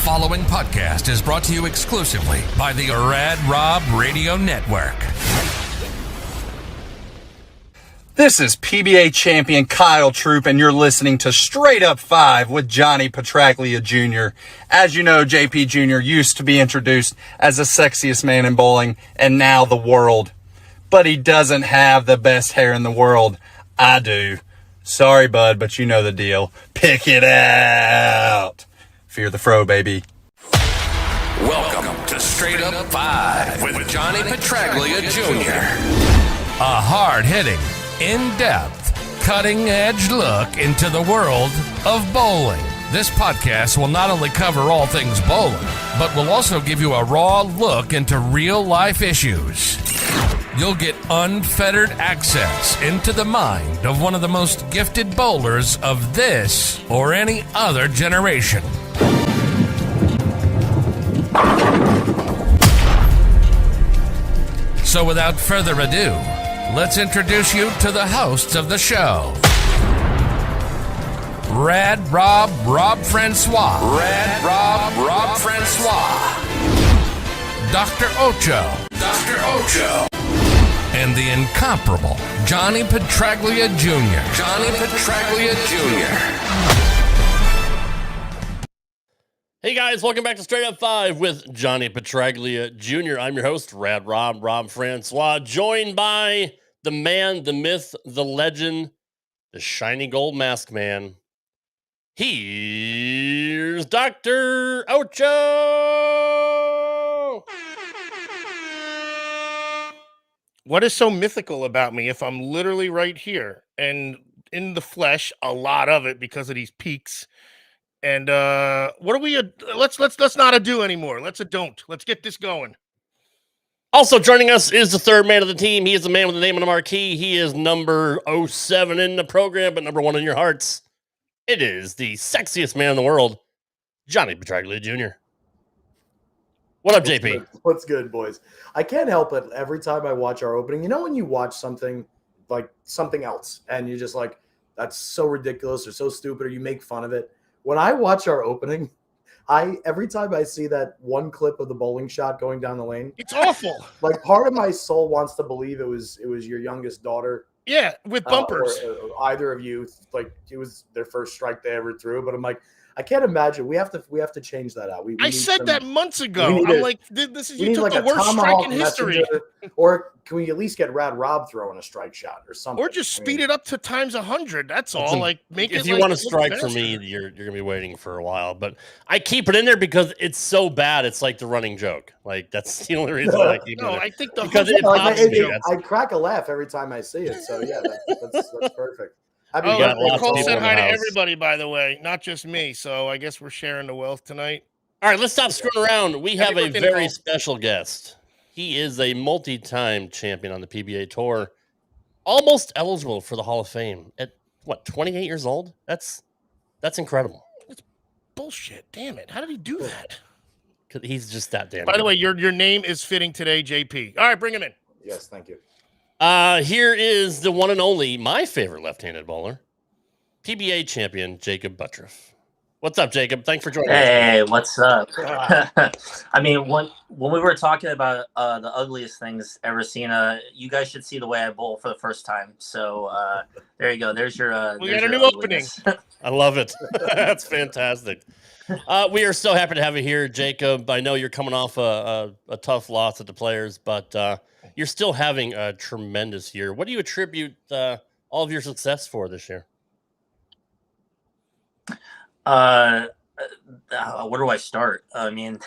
following podcast is brought to you exclusively by the Rad Rob Radio Network. This is PBA champion Kyle Troop, and you're listening to Straight Up 5 with Johnny Petraglia Jr. As you know, JP Jr. used to be introduced as the sexiest man in bowling, and now the world. But he doesn't have the best hair in the world. I do. Sorry, bud, but you know the deal. Pick it out. Fear the fro, baby. Welcome to Straight Up 5 with Johnny Petraglia Jr. A hard-hitting, in-depth, cutting-edge look into the world of bowling. This podcast will not only cover all things bowling, but will also give you a raw look into real-life issues. You'll get unfettered access into the mind of one of the most gifted bowlers of this or any other generation. So without further ado, let's introduce you to the hosts of the show. Rad Rob Francois. Rad Rob Francois. Dr. Ocho. And the incomparable Johnny Petraglia Jr. Hey guys, welcome back to Straight Up 5 with Johnny Petraglia Jr. I'm your host, Rad Rob Francois, joined by the man, the myth, the legend, the shiny gold mask man. Here's Dr. Ocho! What is so mythical about me if I'm literally right here and in the flesh, a lot of it because of these peaks? And what are we? Let's not a do anymore. Let's a don't. Let's get this going. Also joining us is the third man of the team. He is the man with the name on the marquee. He is number 07 in the program, but number 1 in your hearts. It is the sexiest man in the world, Johnny Petraglia Jr. What up, JP? What's good, boys? I can't help it every time I watch our opening. You know when you watch something like something else and you're just like, that's so ridiculous or so stupid, or you make fun of it. When I watch our opening, every time I see that one clip of the bowling shot going down the lane, It's awful. like part of my soul wants to believe it was your youngest daughter. Yeah, with bumpers. Or either of you, like it was their first strike they ever threw. But I'm like, I can't imagine. We have to change that out. I said that months ago. I'm like, this is you took the worst strike in history. Or can we at least get Rad Rob throwing a strike shot or something? Or just speed it up to times 100. That's all. Like make if it. you like want to strike for me, you're gonna be waiting for a while. But I keep it in there because it's so bad. It's like the running joke. Like that's the only reason I keep it. No, I think because it pops me. I crack a laugh every time I see it. So yeah, that's perfect. Nicole said hi to everybody, by the way, not just me. So I guess we're sharing the wealth tonight. All right, let's stop screwing around. We have a very special guest. He is a multi-time champion on the PBA Tour, almost eligible for the Hall of Fame at, 28 years old? That's incredible. That's bullshit. Damn it. How did he do that? Because he's just that damn By the way, your name is fitting today, JP. All right, bring him in. Yes, thank you. Here is the one and only, my favorite left-handed bowler, PBA champion Jakob Butturff. What's up, Jacob? Thanks for joining us. Hey, what's up? I mean, when we were talking about the ugliest things ever seen, you guys should see the way I bowl for the first time. So there you go. There's your. We got a new opening. I love it. That's fantastic. We are so happy to have you here, Jacob. I know you're coming off a tough loss at the Players, but you're still having a tremendous year. What do you attribute all of your success for this year? Where do I start? I mean,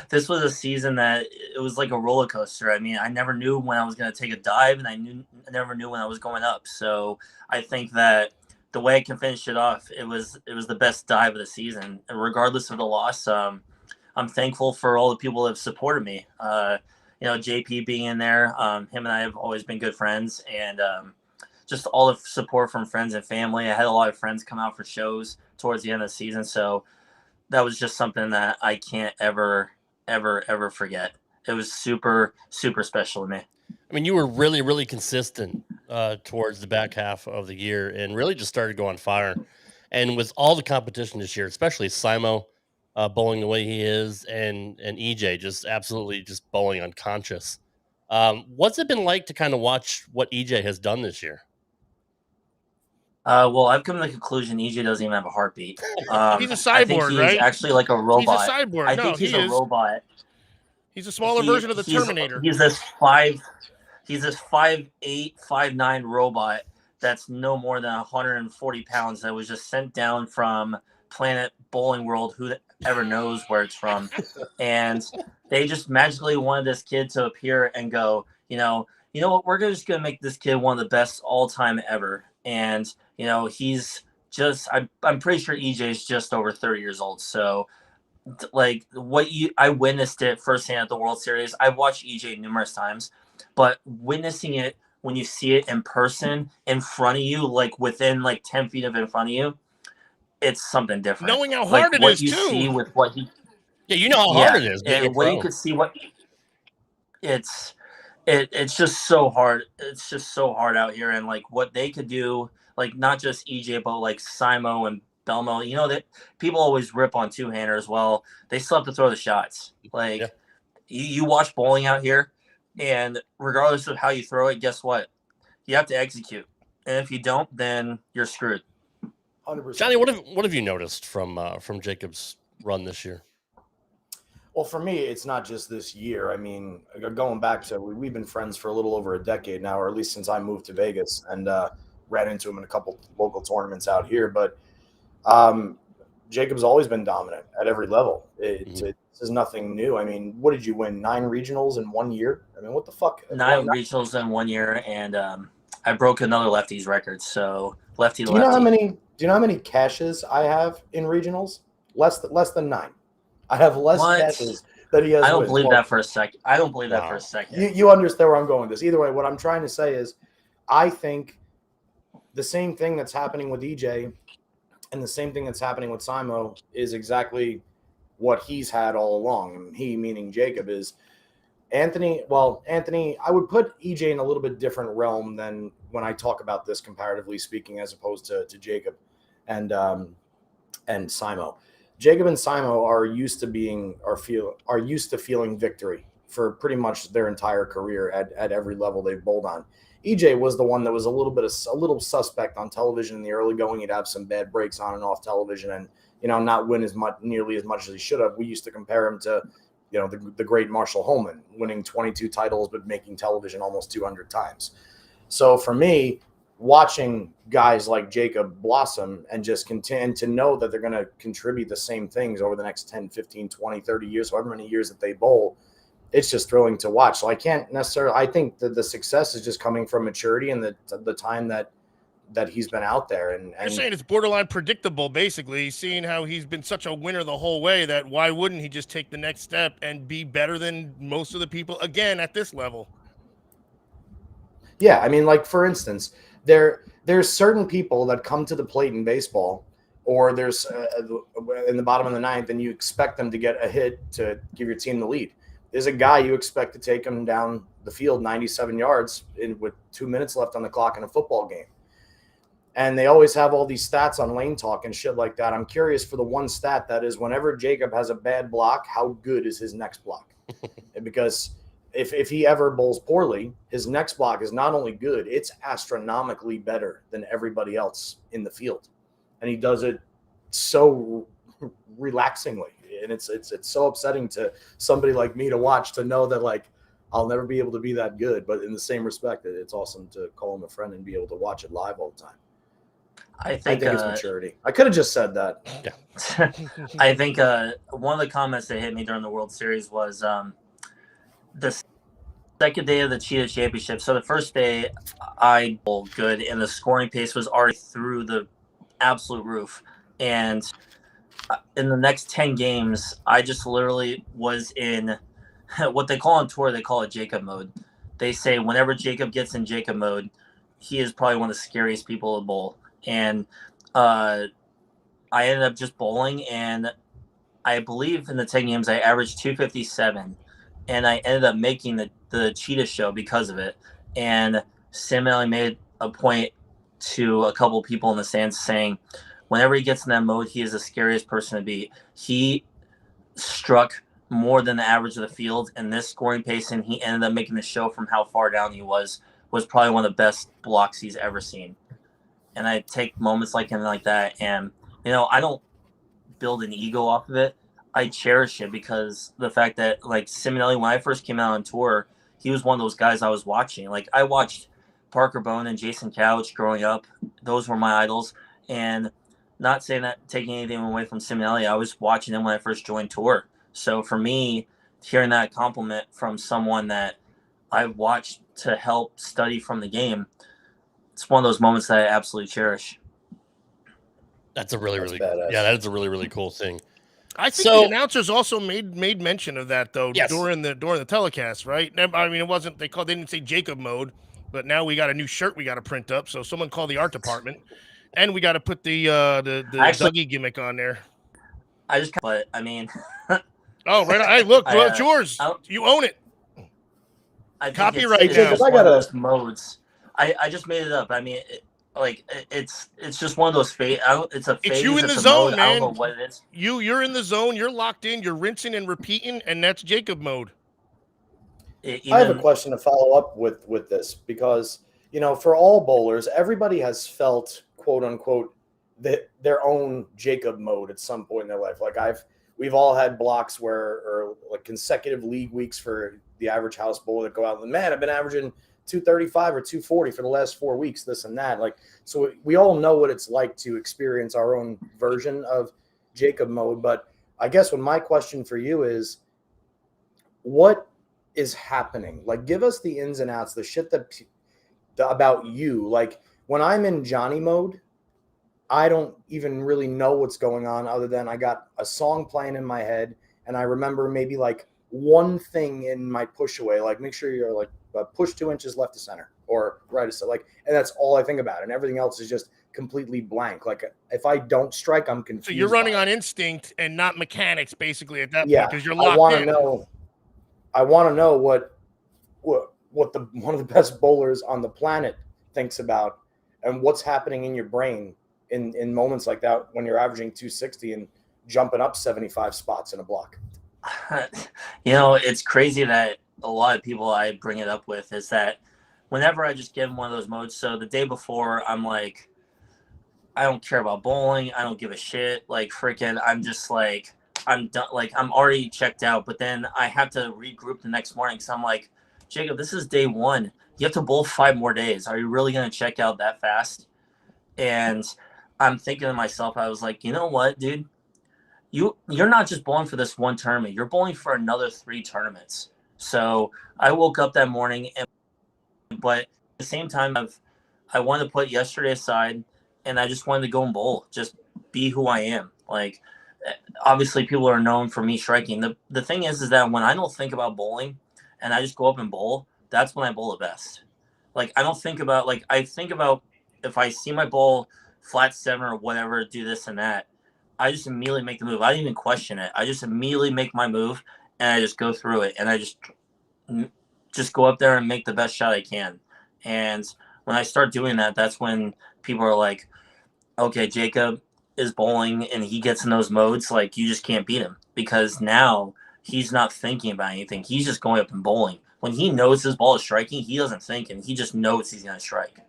this was a season that it was like a roller coaster. I mean, I never knew when I was going to take a dive, and I never knew when I was going up. So I think that the way I can finish it off, it was the best dive of the season. And regardless of the loss, I'm thankful for all the people that have supported me. JP being in there, him and I have always been good friends, and just all the support from friends and family. I had a lot of friends come out for shows towards the end of the season, so that was just something that I can't ever forget. It was super, super special to me. I mean, you were really, really consistent towards the back half of the year and really just started going fire. And with all the competition this year, especially Simo, bowling the way he is, and EJ just absolutely just bowling unconscious. What's it been like to kind of watch what EJ has done this year? Well, I've come to the conclusion EJ doesn't even have a heartbeat. He's a I think cyborg, he's right? actually like a robot. He's a cyborg. I No, think he's he a is. robot. He's a smaller version of the Terminator. He's this 5'8", 5'9" robot that's no more than 140 pounds that was just sent down from planet Bowling World, who ever knows where it's from. And they just magically wanted this kid to appear and go, you know what, we're just going to make this kid one of the best all time ever. And, he's just, I'm pretty sure EJ is just over 30 years old. So, like I witnessed it firsthand at the World Series. I've watched EJ numerous times, but witnessing it when you see it in person in front of you, like within like 10 feet of in front of you, it's something different. Knowing how hard it what is you too. see with what he, Yeah, you know how hard it is. and what you could see, it's just so hard. It's just so hard out here, and like what they could do, like not just EJ, but like Simo and Belmo, that people always rip on two-handers. Well, they still have to throw the shots. Like you watch bowling out here, and regardless of how you throw it, guess what? You have to execute. And if you don't, then you're screwed. 100%. Johnny, what have you noticed from Jacob's run this year? Well, for me, it's not just this year. I mean, going back to, we've been friends for a little over a decade now, or at least since I moved to Vegas and ran into him in a couple local tournaments out here. But Jacob's always been dominant at every level. This is nothing new. I mean, what did you win? 9 regionals in 1 year? I mean, what the fuck? 9 regionals in 1 year, and I broke another lefty's record. So lefty. Do you know how many caches I have in regionals? Less than 9. I have less caches that he has. I don't believe that for a second. I don't believe that for a second. You understand where I'm going with this. Either way, what I'm trying to say is, I think the same thing that's happening with EJ and the same thing that's happening with Simo is exactly what he's had all along. And he, meaning Jacob, is Anthony. Well, Anthony, I would put EJ in a little bit different realm than when I talk about this comparatively speaking, as opposed to Jacob and Simo. Jacob and Simo are used to feeling victory for pretty much their entire career at every level they've bowled on. EJ was the one that was a little suspect on television in the early going. He'd have some bad breaks on and off television, and not win nearly as much as he should have. We used to compare him to the great Marshall Holman, winning 22 titles but making television almost 200 times. So for me, watching guys like Jacob blossom and just continue to know that they're going to contribute the same things over the next 10, 15, 20, 30 years, however many years that they bowl, it's just thrilling to watch. So I think that the success is just coming from maturity and the time that he's been out there. And you're saying it's borderline predictable, basically, seeing how he's been such a winner the whole way, that why wouldn't he just take the next step and be better than most of the people again at this level? Yeah, I mean, like, for instance, there's certain people that come to the plate in baseball, or there's in the bottom of the ninth, and you expect them to get a hit to give your team the lead. There's a guy you expect to take him down the field 97 yards with 2 minutes left on the clock in a football game. And they always have all these stats on Lane Talk and shit like that. I'm curious for the one stat that is, whenever Jacob has a bad block, how good is his next block? Because if he ever bowls poorly, his next block is not only good, it's astronomically better than everybody else in the field. And he does it so relaxingly. And it's so upsetting to somebody like me to watch, to know that, like, I'll never be able to be that good. But in the same respect, it's awesome to call him a friend and be able to watch it live all the time. I think it's maturity. I could have just said that. Yeah. I think one of the comments that hit me during the World Series was the second day of the Cheetah Championship. So the first day I bowled good, and the scoring pace was already through the absolute roof. And in the next 10 games, I just literally was in what they call on tour, they call it Jacob mode. They say whenever Jacob gets in Jacob mode, he is probably one of the scariest people to bowl. And I ended up just bowling, and I believe in the 10 games I averaged 257, and I ended up making the Cheetah show because of it. And Sam Allen made a point to a couple people in the stands saying, whenever he gets in that mode, he is the scariest person to beat. He struck more than the average of the field, and this scoring pace, and he ended up making the show from how far down he was probably one of the best blocks he's ever seen. And I take moments like him like that, and I don't build an ego off of it. I cherish it because the fact that, like, Simonelli, when I first came out on tour, he was one of those guys I was watching. Like, I watched Parker Bone and Jason Couch growing up. Those were my idols. And not saying that, taking anything away from Simonelli, I was watching him when I first joined tour. So for me, hearing that compliment from someone that I watched to help study from the game, it's one of those moments that I absolutely cherish. That's a really badass. Yeah, that is a really, really cool thing. I think the announcers also made mention of that though during the telecast, right? I mean, it wasn't they didn't say Jakob mode, but now we got a new shirt we got to print up. So someone called the art department, and we got to put the Dougie gimmick on there. But I mean, oh right, hey look, well, it's yours. You own it. Copyright. It's one of those modes. I just made it up. I mean, it's just one of those phase. It's a phase. It's you in the zone, mode. man. I don't know what it is. You're in the zone. You're locked in. You're rinsing and repeating, and that's Jakob mode. I have a question to follow up with this because for all bowlers, everybody has felt quote unquote their own Jakob mode at some point in their life. Like we've all had blocks or like consecutive league weeks for the average house bowler that go out and man, I've been averaging 235 or 240 for the last 4 weeks, this and that. Like, so we all know what it's like to experience our own version of Jakob mode. But I guess my question for you is, what is happening? Like, give us the ins and outs, the shit about you. Like, when I'm in Johnny mode, I don't even really know what's going on other than I got a song playing in my head. And I remember maybe like one thing in my push away, like make sure you're like, push 2 inches left to center or right to center, like, and that's all I think about, and everything else is just completely blank. Like if I don't strike, I'm confused. So you're running on instinct and not mechanics, basically at that point, because you're locked in. I want to know what one of the best bowlers on the planet thinks about, and what's happening in your brain in moments like that when you're averaging 260 and jumping up 75 spots in a block. It's crazy that a lot of people I bring it up with is that whenever I just give them one of those modes, so the day before I'm like, I don't care about bowling, I don't give a shit, like freaking I'm just like I'm done, like I'm already checked out, but then I have to regroup the next morning, so I'm like, Jakob, this is day 1, you have to bowl 5 more days, are you really going to check out that fast? And I'm thinking to myself, I was like, you know what, dude, you're not just bowling for this one tournament, you're bowling for another 3 tournaments. So I woke up that morning, but at the same time, I wanted to put yesterday aside, and I just wanted to go and bowl, just be who I am. Like, obviously, people are known for me striking. The thing is that when I don't think about bowling, and I just go up and bowl, that's when I bowl the best. Like, I don't think about, like, I think about if I see my bowl flat 7 or whatever, do this and that, I just immediately make the move. I don't even question it. I just immediately make my move, and I just go through it, and I just go up there and make the best shot I can. And when I start doing that, that's when people are like, okay, Jakob is bowling and he gets in those modes, like you just can't beat him because now he's not thinking about anything. He's just going up and bowling. When he knows his ball is striking, he doesn't think, and he just knows he's going to strike.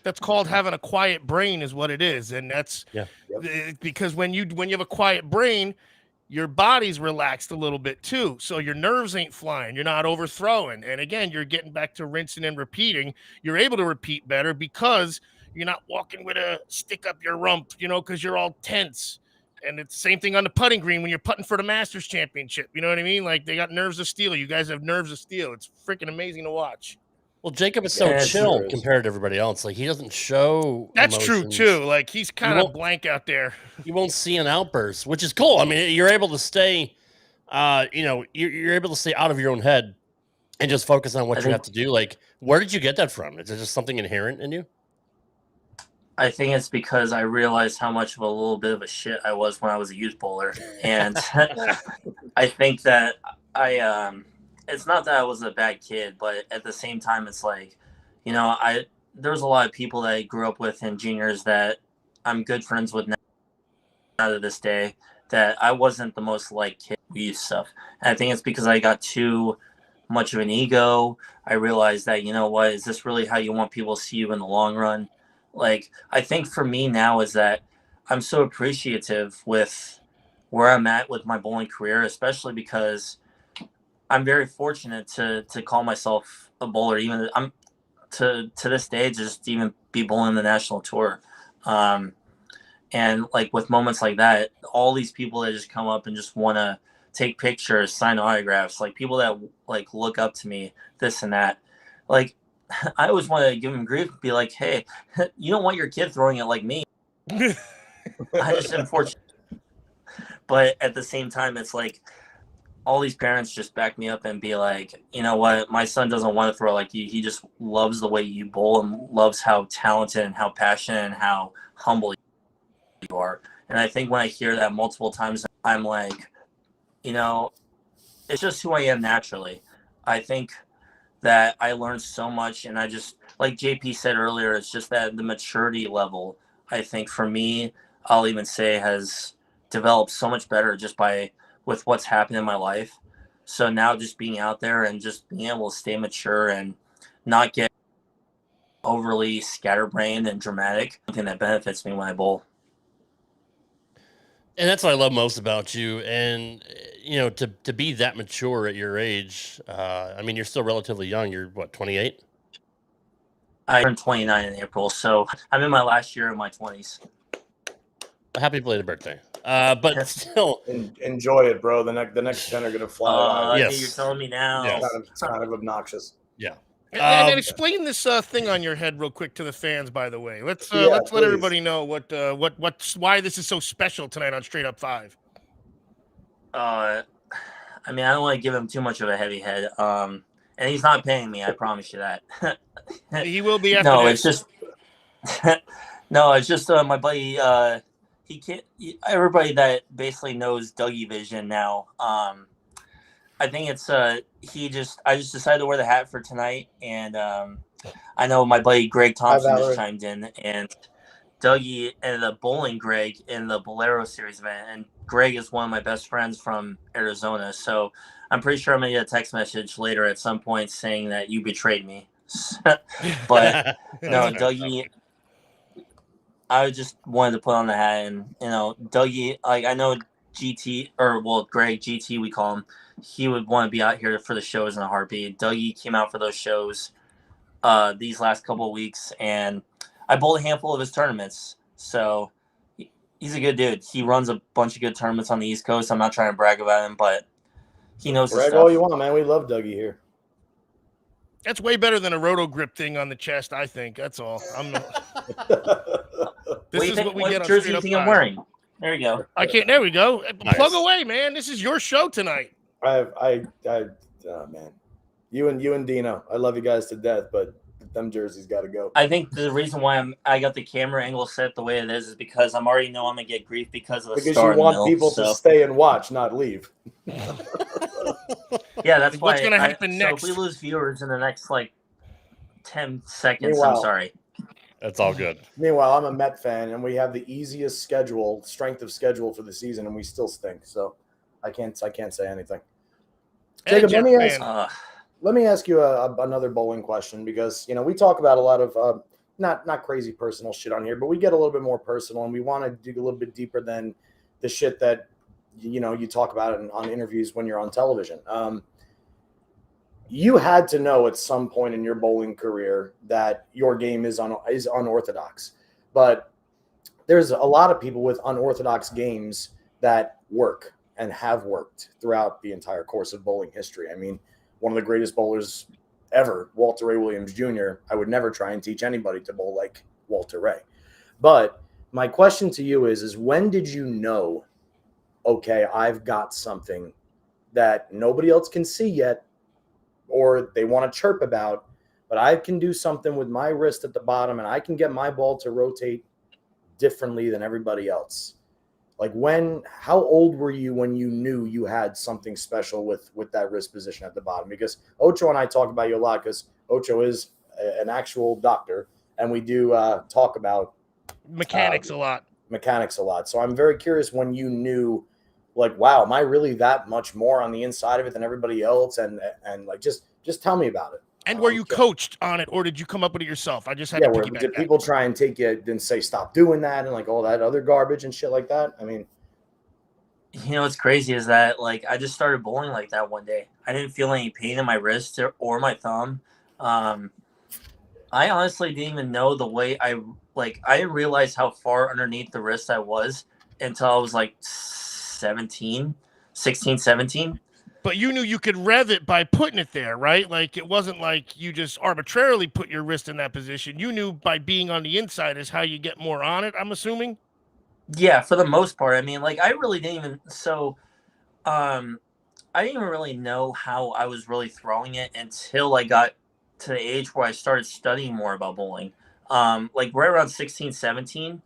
That's called having a quiet brain is what it is. And that's because when you have a quiet brain, your body's relaxed a little bit too. So your nerves ain't flying. You're not overthrowing. And again, you're getting back to rinsing and repeating. You're able to repeat better because you're not walking with a stick up your rump, because you're all tense. And it's the same thing on the putting green when you're putting for the Masters Championship. You know what I mean? Like they got nerves of steel. You guys have nerves of steel. It's freaking amazing to watch. Well, Jakob is so chill compared to everybody else. Like he doesn't show. That's emotions. True too. Like he's kind of blank out there. You won't see an outburst, which is cool. I mean, you're able to stay, you're able to stay out of your own head and just focus on what you have to do. Like, where did you get that from? Is it just something inherent in you? I think it's because I realized how much of a little bit of a shit I was when I was a youth bowler, and I think that it's not that I was a bad kid, but at the same time, it's like, there's a lot of people that I grew up with in juniors that I'm good friends with now to this day, that I wasn't the most liked kid use stuff. And I think it's because I got too much of an ego. I realized that, you know what, is this really how you want people to see you in the long run? Like, I think for me now is that I'm so appreciative with where I'm at with my bowling career, especially because I'm very fortunate to call myself a bowler. Even I'm to this day, just even be bowling the national tour. And like with moments like that, all these people that just come up and just want to take pictures, sign autographs, like people that like look up to me, this and that. Like, I always want to give them grief and be like, hey, you don't want your kid throwing it like me. I just am fortunate. But at the same time, it's like all these parents just back me up and be like, you know what, my son doesn't want to throw like you. He just loves the way you bowl and loves how talented and how passionate and how humble you are. And I think when I hear that multiple times, I'm like, you know, it's just who I am naturally. I think that I learned so much, and I just, like JP said earlier, it's just that the maturity level, I think for me, I'll even say has developed so much better just by with what's happened in my life. So now just being out there and just being able to stay mature and not get overly scatterbrained and dramatic, something that benefits me when I bowl. And that's what I love most about you. And, you know, to be that mature at your age, I mean, you're still relatively young. You're what, 28? I turned 29 in April, so I'm in my last year of my 20s. Happy belated birthday. But still, Enjoy it, bro. The next 10 are gonna fly by. Yes. You're telling me now. Yes. It's kind of obnoxious. yeah. And explain this thing on your head real quick to the fans. By the way, let's Yeah, let please. everybody know why this is so special tonight on Straight Up 5. I mean, I don't want to give him too much of a heavy head. And he's not paying me. I promise you that. He will be after No, this. it's just it's just my buddy. He can't. Everybody that basically knows Dougie Vision now. I think it's I just decided to wear the hat for tonight, and I know my buddy Greg Thompson Valerie. just chimed in, and Dougie ended up bowling Greg in the Bolero Series event, and Greg is one of my best friends from Arizona, so I'm pretty sure I'm gonna get a text message later at some point saying that you betrayed me. But no, Dougie, I just wanted to put on the hat, and you know, Dougie, like I know Greg GT we call him. He would want to be out here for the shows in a heartbeat. Dougie came out for those shows these last couple of weeks, and I bowled a handful of his tournaments. So he's a good dude. He runs a bunch of good tournaments on the East Coast. I'm not trying to brag about him, but he knows his Brag stuff. all you want, man. We love Dougie here. That's way better than a roto grip thing on the chest. I think that's all. This is what we get on jersey Straight you Up think I'm 5. wearing? There you go. I can't. There we go. Nice. Plug away, man. This is your show tonight. Man, you and Dino, I love you guys to death, but them jerseys got to go. I think the reason why I got the camera angle set the way it is because I'm already know I'm gonna get grief because of the Because star you in the want middle, people so. to stay and watch, not leave. Yeah, that's What's why. gonna happen next? So if we lose viewers in the next like 10 seconds, Meanwhile- I'm sorry. That's all good. Meanwhile, I'm a Met fan, and we have the easiest strength of schedule for the season, and we still stink. So I can't say anything. Hey, Jacob, Jeff, let me ask you another bowling question because we talk about a lot of not crazy personal shit on here, but we get a little bit more personal, and we want to dig a little bit deeper than the shit that you talk about on interviews when you're on television. You had to know at some point in your bowling career that your game is unorthodox, but there's a lot of people with unorthodox games that work and have worked throughout the entire course of bowling history. I mean, one of the greatest bowlers ever, Walter Ray Williams Jr., I would never try and teach anybody to bowl like Walter Ray. But my question to you is when did you know, okay, I've got something that nobody else can see yet, or they want to chirp about, but I can do something with my wrist at the bottom and I can get my ball to rotate differently than everybody else? Like how old were you when you knew you had something special with that wrist position at the bottom? Because Ocho and I talk about you a lot because Ocho is an actual doctor and we do talk about mechanics a lot. So I'm very curious when you knew, like, wow, am I really that much more on the inside of it than everybody else? And like, just tell me about it. And were you coached on it, or did you come up with it yourself? I just had Yeah, to where piggyback did that. people try and take you and say stop doing that and like all that other garbage and shit like that? I mean, You know what's crazy is that like I just started bowling like that one day. I didn't feel any pain in my wrist or my thumb. I honestly didn't even know the way I didn't realize how far underneath the wrist I was until I was like 16, 17. But you knew you could rev it by putting it there, right? Like it wasn't like you just arbitrarily put your wrist in that position. You knew by being on the inside is how you get more on it, I'm assuming. Yeah, for the most part. I mean, like I really didn't even I didn't even really know how I was really throwing it until I got to the age where I started studying more about bowling. Like right around 16, 17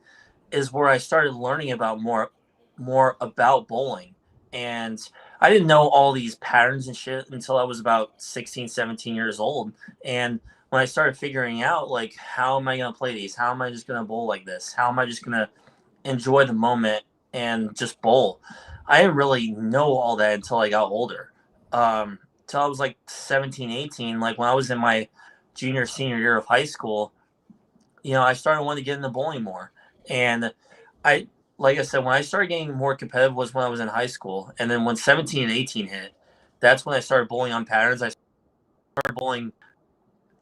is where I started learning about more about bowling. And I didn't know all these patterns and shit until I was about 16, 17 years old. And when I started figuring out like how am I going to play these? How am I just going to bowl like this? How am I just going to enjoy the moment and just bowl? I didn't really know all that until I got older. Till I was like 17, 18, like when I was in my junior, senior year of high school, you know, I started wanting to get into bowling more. And like I said, when I started getting more competitive was when I was in high school. And then when 17 and 18 hit, that's when I started bowling on patterns. I started bowling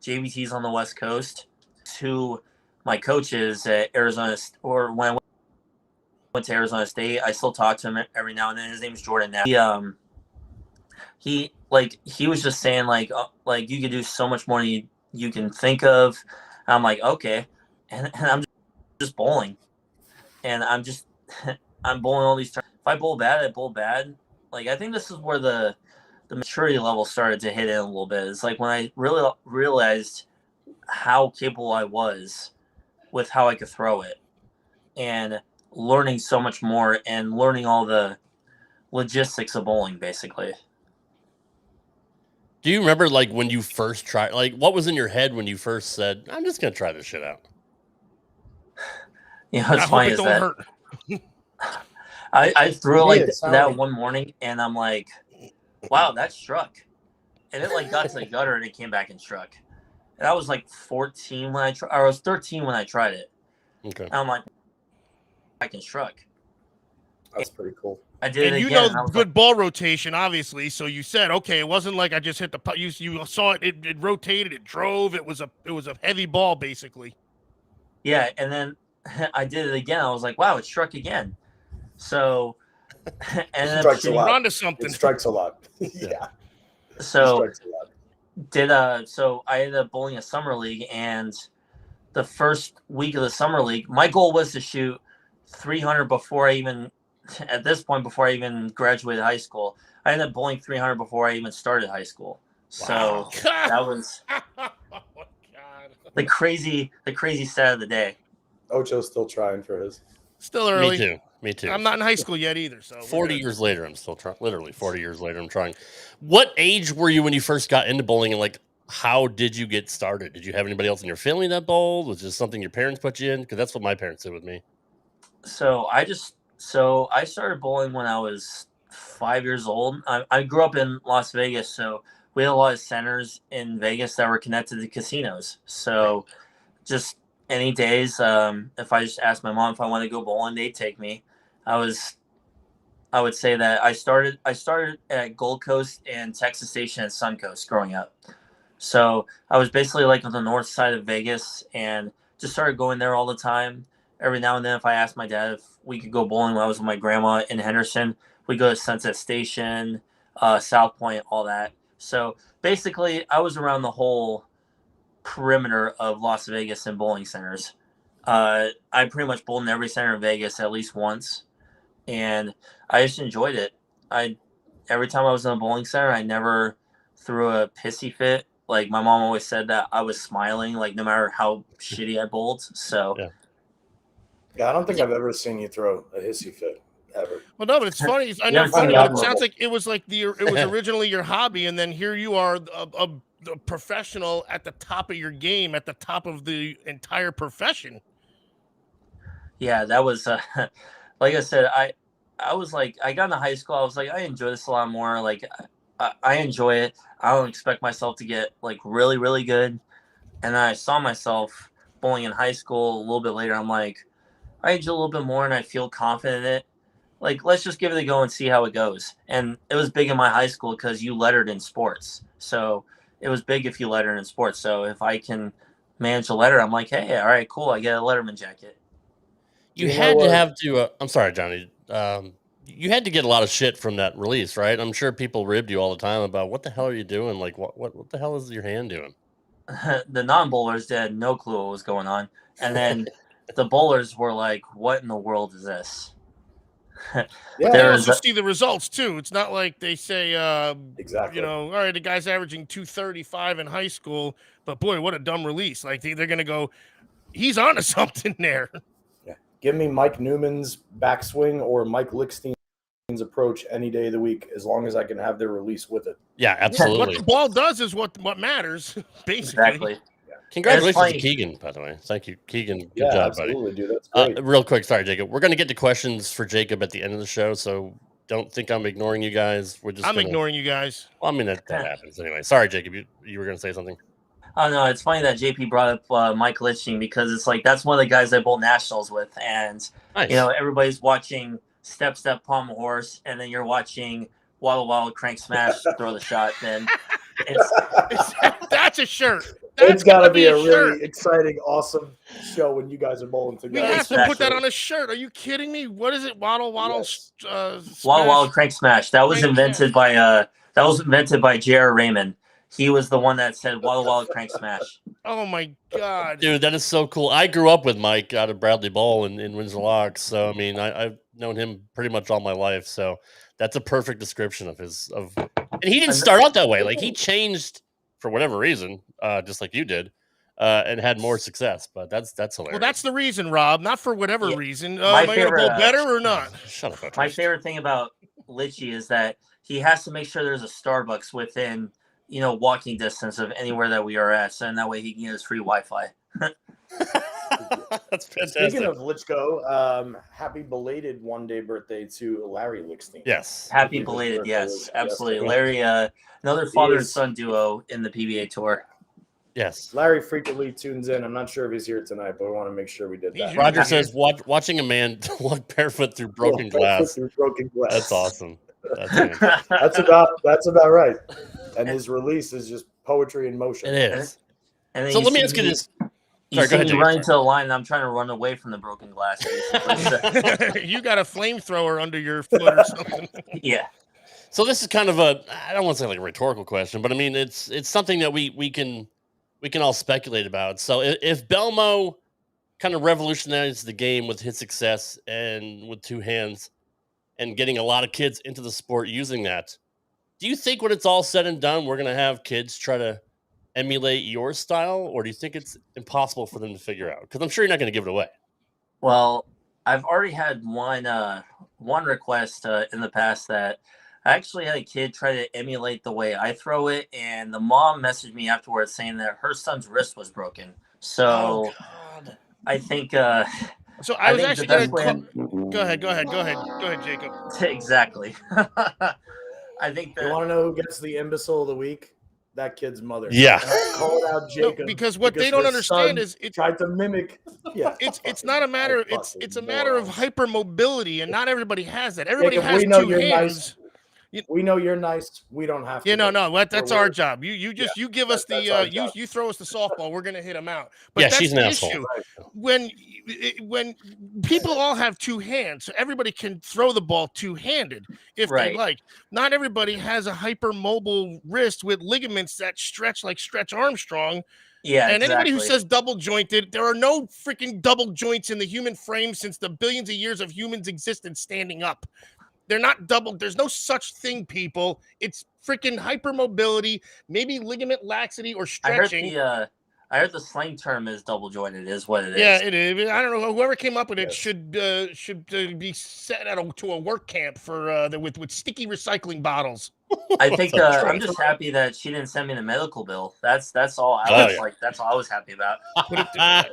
JBTs on the West Coast to my coaches at Arizona, or when I went to Arizona State, I still talk to him every now and then. His name's Jordan now. He was just saying like you could do so much more than you can think of. And I'm like, okay. And I'm just bowling. And I'm bowling all these turns. If I bowl bad, I bowl bad. Like I think this is where the maturity level started to hit in a little bit. It's like when I really realized how capable I was with how I could throw it, and learning so much more and learning all the logistics of bowling, basically. Do you remember like when you first tried, like what was in your head when you first said, I'm just going to try this shit out? You know, what's funny is that I threw like that one morning and I'm like, wow, that struck. And it like got to the gutter and it came back and struck. And I was like 14 when I was 13 when I tried it. Okay. And I'm like, I can struck. that's pretty cool. I did and it you again. know good ball rotation, obviously. So you said, okay, it wasn't like I just hit the putt. You saw it, it rotated, it drove. It was a heavy ball, basically. Yeah, and then I did it again. I was like, wow, it struck again. So, and then Strikes a lot. Onto something. It strikes a lot. Yeah. So It strikes a lot. so I ended up bowling a summer league, and the first week of the summer league, my goal was to shoot 300 before I even graduated high school. I ended up bowling 300 before I even started high school. Wow. So that was the crazy stat of the day. Ocho's still trying for his. Still early. Me too. I'm not in high school yet either. So 40 years later, I'm still trying. Literally 40 years later, I'm trying. What age were you when you first got into bowling, and like, how did you get started? Did you have anybody else in your family that bowled? Was it something your parents put you in? Because that's what my parents did with me. So I started bowling when I was 5 years old. I grew up in Las Vegas, so we had a lot of centers in Vegas that were connected to casinos. So just any days, if I just asked my mom if I wanted to go bowling, they'd take me. I would say that I started at Gold Coast and Texas Station and Suncoast growing up. So I was basically like on the north side of Vegas and just started going there all the time. Every now and then, if I asked my dad if we could go bowling when I was with my grandma in Henderson, we'd go to Sunset Station, South Point, all that. So basically, I was around the whole perimeter of Las Vegas and bowling centers. I pretty much bowled in every center in Vegas at least once, and I just enjoyed it. Every time I was in a bowling center, I never threw a pissy fit. Like my mom always said that I was smiling, like no matter how shitty I bowled. So. Yeah, I don't think I've ever seen you throw a hissy fit ever. Well, no, but it's funny. I know funny. It sounds like it was originally your hobby, and then here you are, a professional at the top of your game, at the top of the entire profession. Yeah, that was like I said. I was like, I got into high school. I was like, I enjoy this a lot more. Like, I enjoy it. I don't expect myself to get like really, really good. And then I saw myself bowling in high school a little bit later. I'm like, I enjoy a little bit more and I feel confident in it. Like, let's just give it a go and see how it goes. And it was big in my high school because you lettered in sports. So it was big if you lettered in sports. So if I can manage a letter, I'm like, hey, all right, cool. I get a Letterman jacket. You had to have to. I'm sorry, Johnny. You had to get a lot of shit from that release, right? I'm sure people ribbed you all the time about what the hell are you doing? Like, what the hell is your hand doing? The non-bowlers they had no clue what was going on. And then the bowlers were like, what in the world is this? Yeah, they also see the results too. It's not like they say, exactly. You know, all right, the guy's averaging 235 in high school, but boy, what a dumb release! Like they're gonna go, he's onto something there. Yeah, give me Mike Newman's backswing or Mike Lickstein's approach any day of the week, as long as I can have their release with it. Yeah, absolutely. What the ball does is what matters, basically. Exactly. Congratulations to Keegan, by the way. Thank you, Keegan. Good job, absolutely, buddy. Dude, that's great. Real quick, sorry, Jacob. We're going to get to questions for Jacob at the end of the show, so don't think I'm ignoring you guys. I'm ignoring you guys. Well, I mean, that happens anyway. Sorry, Jacob. You were going to say something? Oh, no, it's funny that JP brought up Mike Lichting because it's like that's one of the guys I bowl nationals with. And, nice. You know, everybody's watching Step, Palm Horse, and then you're watching Waddle, Waddle, Crank Smash, throw the shot. Then that's a shirt. It's got to be a really exciting, awesome show when you guys are bowling together. We have to put that on a shirt. Are you kidding me? What is it? Waddle, Waddle, yes. Waddle, Waddle, Crank Smash. That was invented by J.R. Raymond. He was the one that said Waddle, Waddle, Crank Smash. Oh my God, dude, that is so cool. I grew up with Mike out of Bradley Bowl in Windsor Locks, so I mean, I've known him pretty much all my life. So that's a perfect description of and he didn't start out that way. Like he changed for whatever reason, just like you did, and had more success. But that's hilarious. Well, that's the reason, Rob. Not for whatever reason. My am I going to bowl better or not? Shut up. My favorite thing about Litchie is that he has to make sure there's a Starbucks within, you know, walking distance of anywhere that we are at, so and that way he can get his free Wi-Fi. That's fantastic. Speaking of Lichko, happy belated one-day birthday to Larry Lickstein. Yes. Happy belated, yes, absolutely. Larry, another father and son duo in the PBA Tour. Yes. Larry frequently tunes in. I'm not sure if he's here tonight, but we want to make sure we did that. Roger says, watching a man walk barefoot through broken glass. That's awesome. That's about right. And his release is just poetry in motion. It is. And so let me ask you this. You see me run into the line, and I'm trying to run away from the broken glass. You got a flamethrower under your foot or something. Yeah. So this is kind of I don't want to say like a rhetorical question, but I mean it's something that we can all speculate about. So if Belmo kind of revolutionized the game with his success and with two hands and getting a lot of kids into the sport using that, do you think when it's all said and done, we're going to have kids try to emulate your style, or do you think it's impossible for them to figure out? Because I'm sure you're not going to give it away. Well, I've already had one request in the past that I actually had a kid try to emulate the way I throw it, and the mom messaged me afterwards saying that her son's wrist was broken. So I think. So I was actually going to go ahead, Jacob. Exactly. I think that you want to know who gets the imbecile of the week? That kid's mother. Yeah. Call out Jacob. No, because what they don't understand is it tried to mimic. Yeah. It's not a matter. It's a matter of hypermobility, and not everybody has that. Everybody Jacob, has two hands. We know you're nice. We don't have to. Yeah, no. That's our job. You give us the you throw us the softball. We're gonna hit them out. But that's she's an the asshole. issue. When people all have two hands, so everybody can throw the ball two-handed if they like. Not everybody has a hypermobile wrist with ligaments that stretch like Stretch Armstrong. Yeah, and anybody who says double jointed, there are no freaking double joints in the human frame since the billions of years of humans existence standing up. They're not double. There's no such thing, people. It's freaking hypermobility, maybe ligament laxity or stretching. I heard the slang term is double jointed. Is what it is. Yeah, it is. I don't know. Whoever came up with it should be set to a work camp for with sticky recycling bottles. I think I'm just happy that she didn't send me the medical bill. That's all I was like. That's all I was happy about.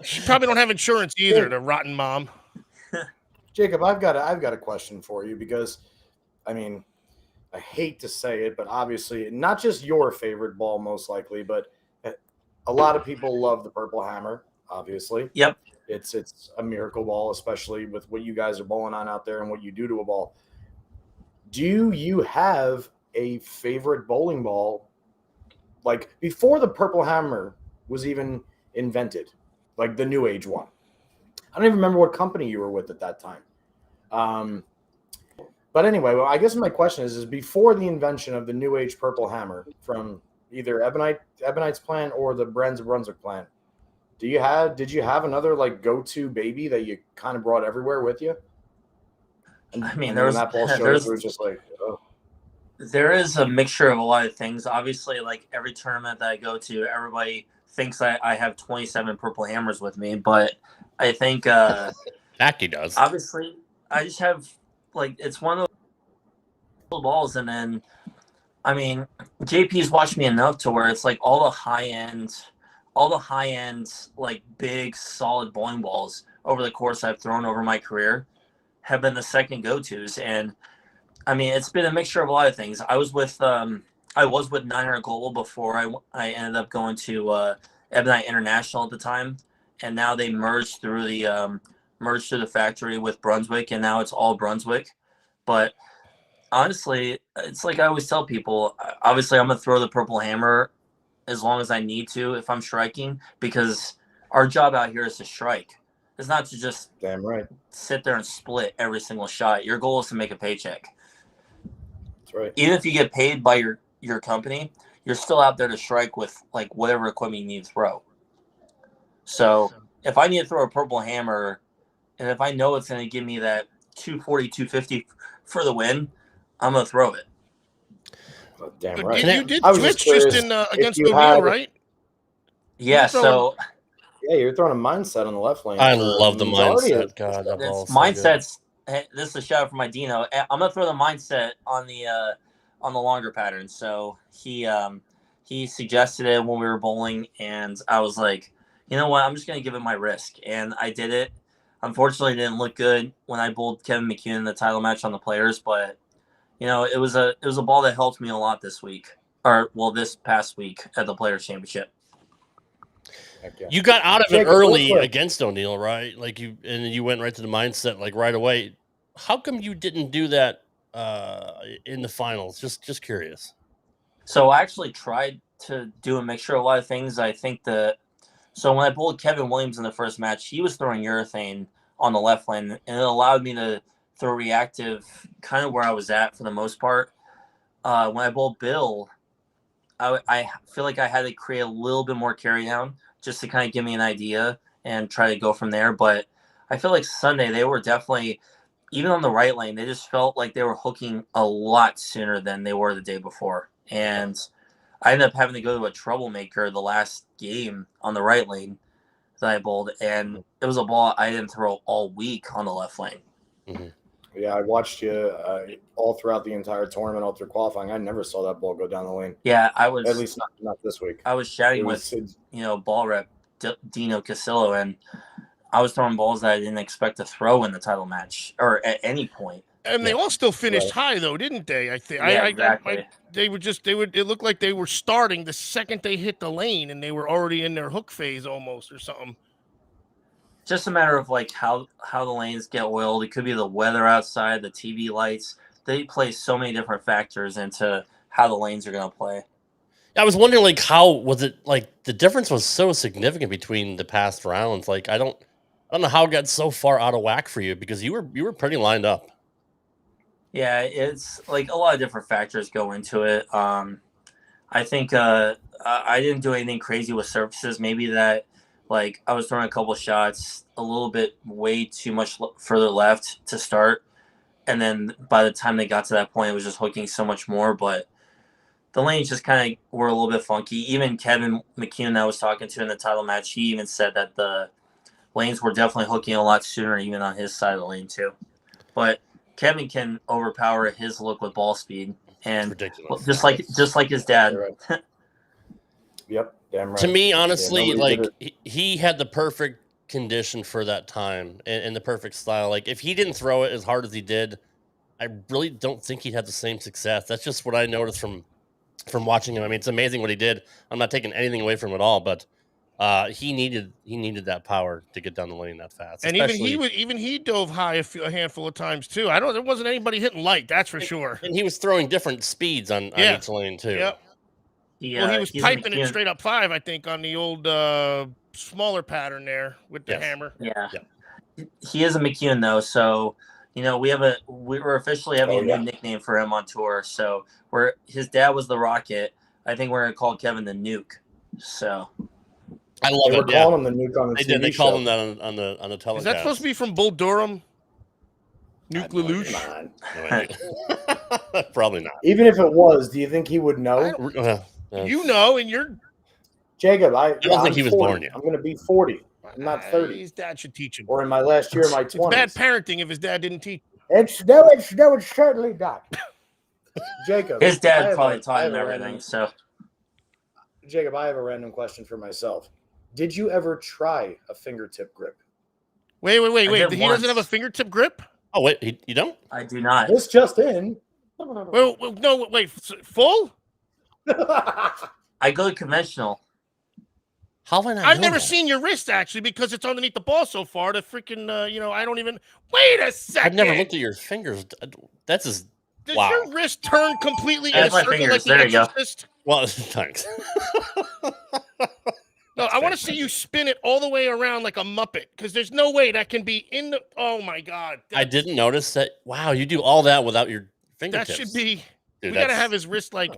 She probably don't have insurance either. The rotten mom. Jacob, I've got a question for you because, I mean, I hate to say it, but obviously not just your favorite ball, most likely, but a lot of people love the Purple Hammer. Obviously, Yep. It's a miracle ball, especially with what you guys are bowling on out there and what you do to a ball. Do you have a favorite bowling ball, like before the Purple Hammer was even invented, like the New Age one? I don't even remember what company you were with at that time. But anyway, well, I guess my question is before the invention of the New Age Purple Hammer from either Ebonite's plant or the Brands of Brunswick plant, did you have another like go-to baby that you kind of brought everywhere with you? And, I mean, when that ball showed, it was just like, oh. There is a mixture of a lot of things. Obviously, like every tournament that I go to, everybody thinks I have 27 Purple Hammers with me, but I think Aki does. obviously I just have like it's one of those balls, and then I mean JP's watched me enough to where it's like all the high end like big solid bowling balls over the course I've thrown over my career have been the second go-tos. And I mean it's been a mixture of a lot of things. I was with 900 Global before I ended up going to Ebonite International at the time, and now they merged through the factory with Brunswick, and now it's all Brunswick. But honestly, it's like I always tell people, obviously I'm gonna throw the Purple Hammer as long as I need to if I'm striking, because our job out here is to strike. It's not to just Damn right. sit there and split every single shot. Your goal is to make a paycheck. That's right. Even if you get paid by your company, you're still out there to strike with like whatever equipment you need to throw. So if I need to throw a Purple Hammer, and if I know it's going to give me that 240, 250 for the win, I'm going to throw it. Oh, damn right. You did I was switch just just in against you O'Neill, had- right? Yeah, so Yeah, you're throwing a mindset on the left lane. I for love the majority of- mindset. God, that this ball's so mindset's this is a shout out for my Dino. I'm going to throw the mindset on the longer pattern. So he suggested it when we were bowling, and I was like, you know what, I'm just going to give it my risk. And I did it. Unfortunately, it didn't look good when I bowled Kevin McCune in the title match on the Players, but you know, it was a ball that helped me a lot this past week at the Players Championship. Heck yeah. You got out of it Jacob, early real quick. against O'Neill, right? Like you went right to the mindset like right away. How come you didn't do that in the finals? Just curious. So I actually tried to do a mixture of a lot of things. I think so when I bowled Kevin Williams in the first match, he was throwing urethane on the left lane, and it allowed me to throw reactive kind of where I was at for the most part. When I bowled Bill, I feel like I had to create a little bit more carry down just to kind of give me an idea and try to go from there. But I feel like Sunday they were definitely, even on the right lane, they just felt like they were hooking a lot sooner than they were the day before. And I ended up having to go to a troublemaker the last game on the right lane that I bowled, and it was a ball I didn't throw all week on the left lane. Mm-hmm. Yeah, I watched you all throughout the entire tournament, all through qualifying. I never saw that ball go down the lane. Yeah, I was At least not this week. I was chatting with ball rep Dino Casillo, and I was throwing balls that I didn't expect to throw in the title match or at any point. And they all still finished high, though, didn't they? I think. Yeah, exactly. It looked like they were starting the second they hit the lane, and they were already in their hook phase almost, or something. Just a matter of like how the lanes get oiled. It could be the weather outside, the TV lights. They play so many different factors into how the lanes are going to play. I was wondering, like, how was it? Like, the difference was so significant between the past rounds. Like, I don't know how it got so far out of whack for you, because you were pretty lined up. Yeah, it's like a lot of different factors go into it. I think I didn't do anything crazy with surfaces. Maybe that, like, I was throwing a couple shots a little bit way too much further left to start, and then by the time they got to that point, it was just hooking so much more. But the lanes just kind of were a little bit funky. Even Kevin McCune I was talking to in the title match, he even said that the lanes were definitely hooking a lot sooner, even on his side of the lane too. But Kevin can overpower his look with ball speed, and Ridiculous. just like his dad. Right. Yep, damn right. To me, honestly, Yeah, like he had the perfect conditioned for that time and the perfect style. Like if he didn't throw it as hard as he did, I really don't think he'd have the same success. That's just what I noticed from watching him. I mean, it's amazing what he did. I'm not taking anything away from it at all, but he needed that power to get down the lane that fast. And even he dove high a handful of times too. There wasn't anybody hitting light, that's for sure. And he was throwing different speeds on each lane too. Yep. Well, he was piping it straight up 5, I think, on the old smaller pattern there with the hammer. Yeah. He is a McEwen though, so we're officially having a new nickname for him on tour. So his dad was the Rocket. I think we're gonna call Kevin the Nuke. So I love it. They were calling him the Nuke on the They TV did. They show. called him that on the telecast. Is that supposed to be from Bull Durham? Nuke Lelouch? No, probably not. Even if it was, do you think he would know? You know, and you're Jacob. I don't think he was 40. born yet. I'm going to be 40. I'm not 30. His dad should teach him. Or in my last year of my 20s. It's bad parenting if his dad didn't teach. It's certainly not. Jacob. His dad probably taught him everything. So, Jacob, I have a random question for myself. Did you ever try a fingertip grip? Wait. He doesn't have a fingertip grip? Oh, wait, you don't? I do not. This just in. Well, no, wait, full? I go conventional. How have I not I've known never that? seen your wrist, actually, because it's underneath the ball so far. The freaking, I don't even. Wait a second. I've never looked at your fingers. That's just. Does wow. your wrist turn completely in a That's my circle fingers. like the There you go. Exorcist? Well, thanks. No, I want to see you spin it all the way around like a Muppet, because there's no way that can be in the. Oh my God! I didn't notice that. Wow, you do all that without your That fingertips. should be. Dude, we gotta have his wrist like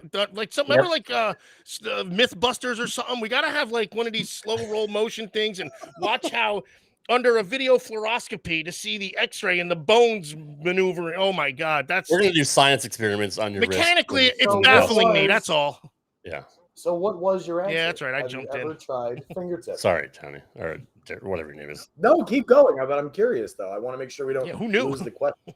some. Remember like MythBusters or something. We gotta have like one of these slow roll motion things and watch how under a video fluoroscopy to see the X-ray and the bones maneuvering. Oh my God, We're gonna do science experiments on your mechanically. wrist. It's So baffling me. was- That's all. Yeah. So what was your answer? Yeah, that's right. I Have jumped you in. ever tried fingertips? Sorry, Tony, or whatever your name is. No, keep going. But I'm curious, though. I want to make sure we don't Yeah, who knew? lose the question.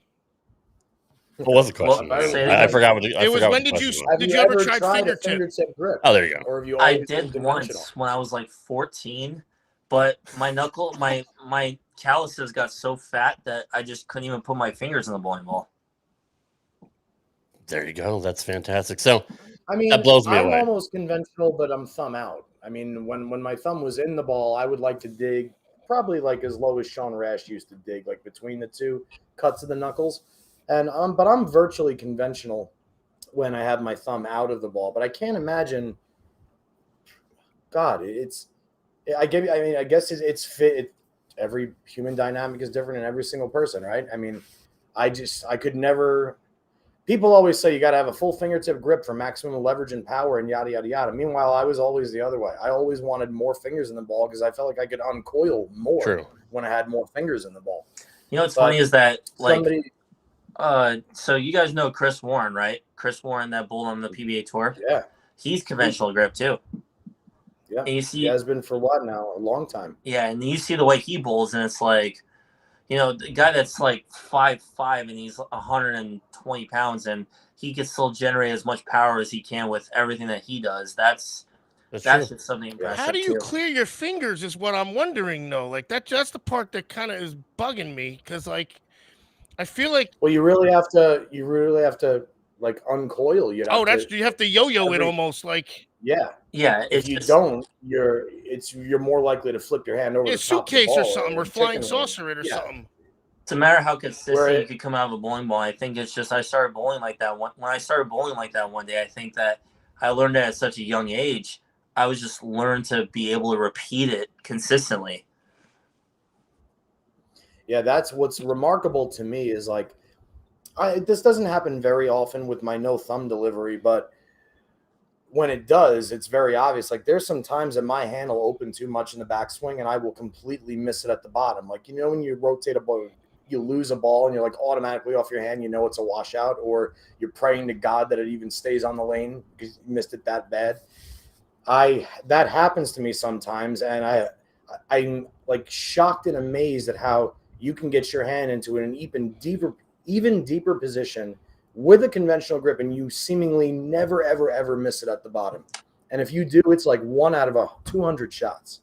What was the question? Well, say it I again. forgot what It was when did you Have did you you ever ever try tried a fingertip? fingertip grip? Oh, there you go. Or have you I always been did conventional? once when I was like 14, but my calluses got so fat that I just couldn't even put my fingers in the bowling ball. There you go. That's fantastic. So I mean, that blows me I'm away. almost conventional, but I'm thumb out. I mean, when my thumb was in the ball, I would like to dig probably like as low as Sean Rash used to dig, like between the two cuts of the knuckles. And but I'm virtually conventional when I have my thumb out of the ball. But I can't imagine. God, I guess it's fit. Every human dynamic is different in every single person, right? I mean, I could never. People always say you got to have a full fingertip grip for maximum leverage and power and yada, yada, yada. Meanwhile, I was always the other way. I always wanted more fingers in the ball because I felt like I could uncoil more True. when I had more fingers in the ball. You know what's funny is that so you guys know Chris Warren, right? Chris Warren, that bull on the PBA tour. Yeah. He's conventional grip too. Yeah. And you see, he has been for what now? A long time. yeah, and you see the way he bowls, and it's like, the guy that's like 5'5" and he's 120 pounds, and he can still generate as much power as he can with everything that he does. That's true. just something impressive. How do you too. clear your fingers is what I'm wondering though. Like that's the part that kind of is bugging me, because like I feel like Well, you really have to like uncoil. You you have to yo-yo it every- almost like yeah. Yeah, If it's you just, don't, you're more likely to flip your hand over a the top of the suitcase or ball something, or and flying chicken saucer it or Yeah. something. it's a matter of how consistent Right. you could come out of a bowling ball. I think it's just I started bowling like that when I started bowling like that one day. I think that I learned it at such a young age. I was just learned to be able to repeat it consistently. Yeah, that's what's remarkable to me is like, this doesn't happen very often with my no thumb delivery, but when it does, it's very obvious. Like there's some times that my hand will open too much in the backswing and I will completely miss it at the bottom. Like, when you rotate a ball, you lose a ball and you're like automatically off your hand, it's a washout, or you're praying to God that it even stays on the lane because you missed it that bad. That happens to me sometimes, and I'm like shocked and amazed at how you can get your hand into an even deeper position with a conventional grip, and you seemingly never, ever, ever miss it at the bottom. And if you do, it's like 1 out of 200 shots.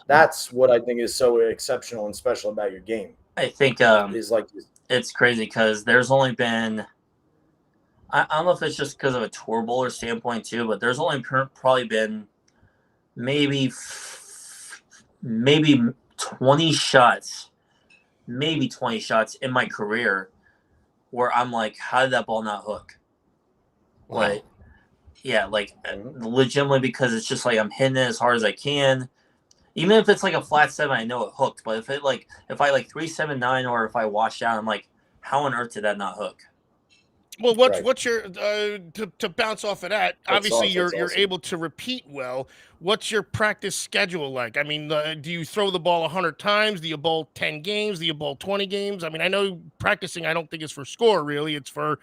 That's what I think is so exceptional and special about your game. I think Is like it's crazy because there's only been I don't know if it's just because of a tour bowler standpoint too, but there's only probably been maybe 20 shots, in my career where I'm like, how did that ball not hook? Wow. Like, yeah, like legitimately because it's just like I'm hitting it as hard as I can. Even if it's like a flat 7, I know it hooked. But if I 379 or if I wash out, I'm like, how on earth did that not hook? Well, what's your to bounce off of that? Obviously, you're awesome. able to repeat well. What's your practice schedule like? I mean, do you throw the ball 100 times? Do you bowl 10 games? Do you bowl 20 games? I mean, I know practicing. I don't think is for score really. It's for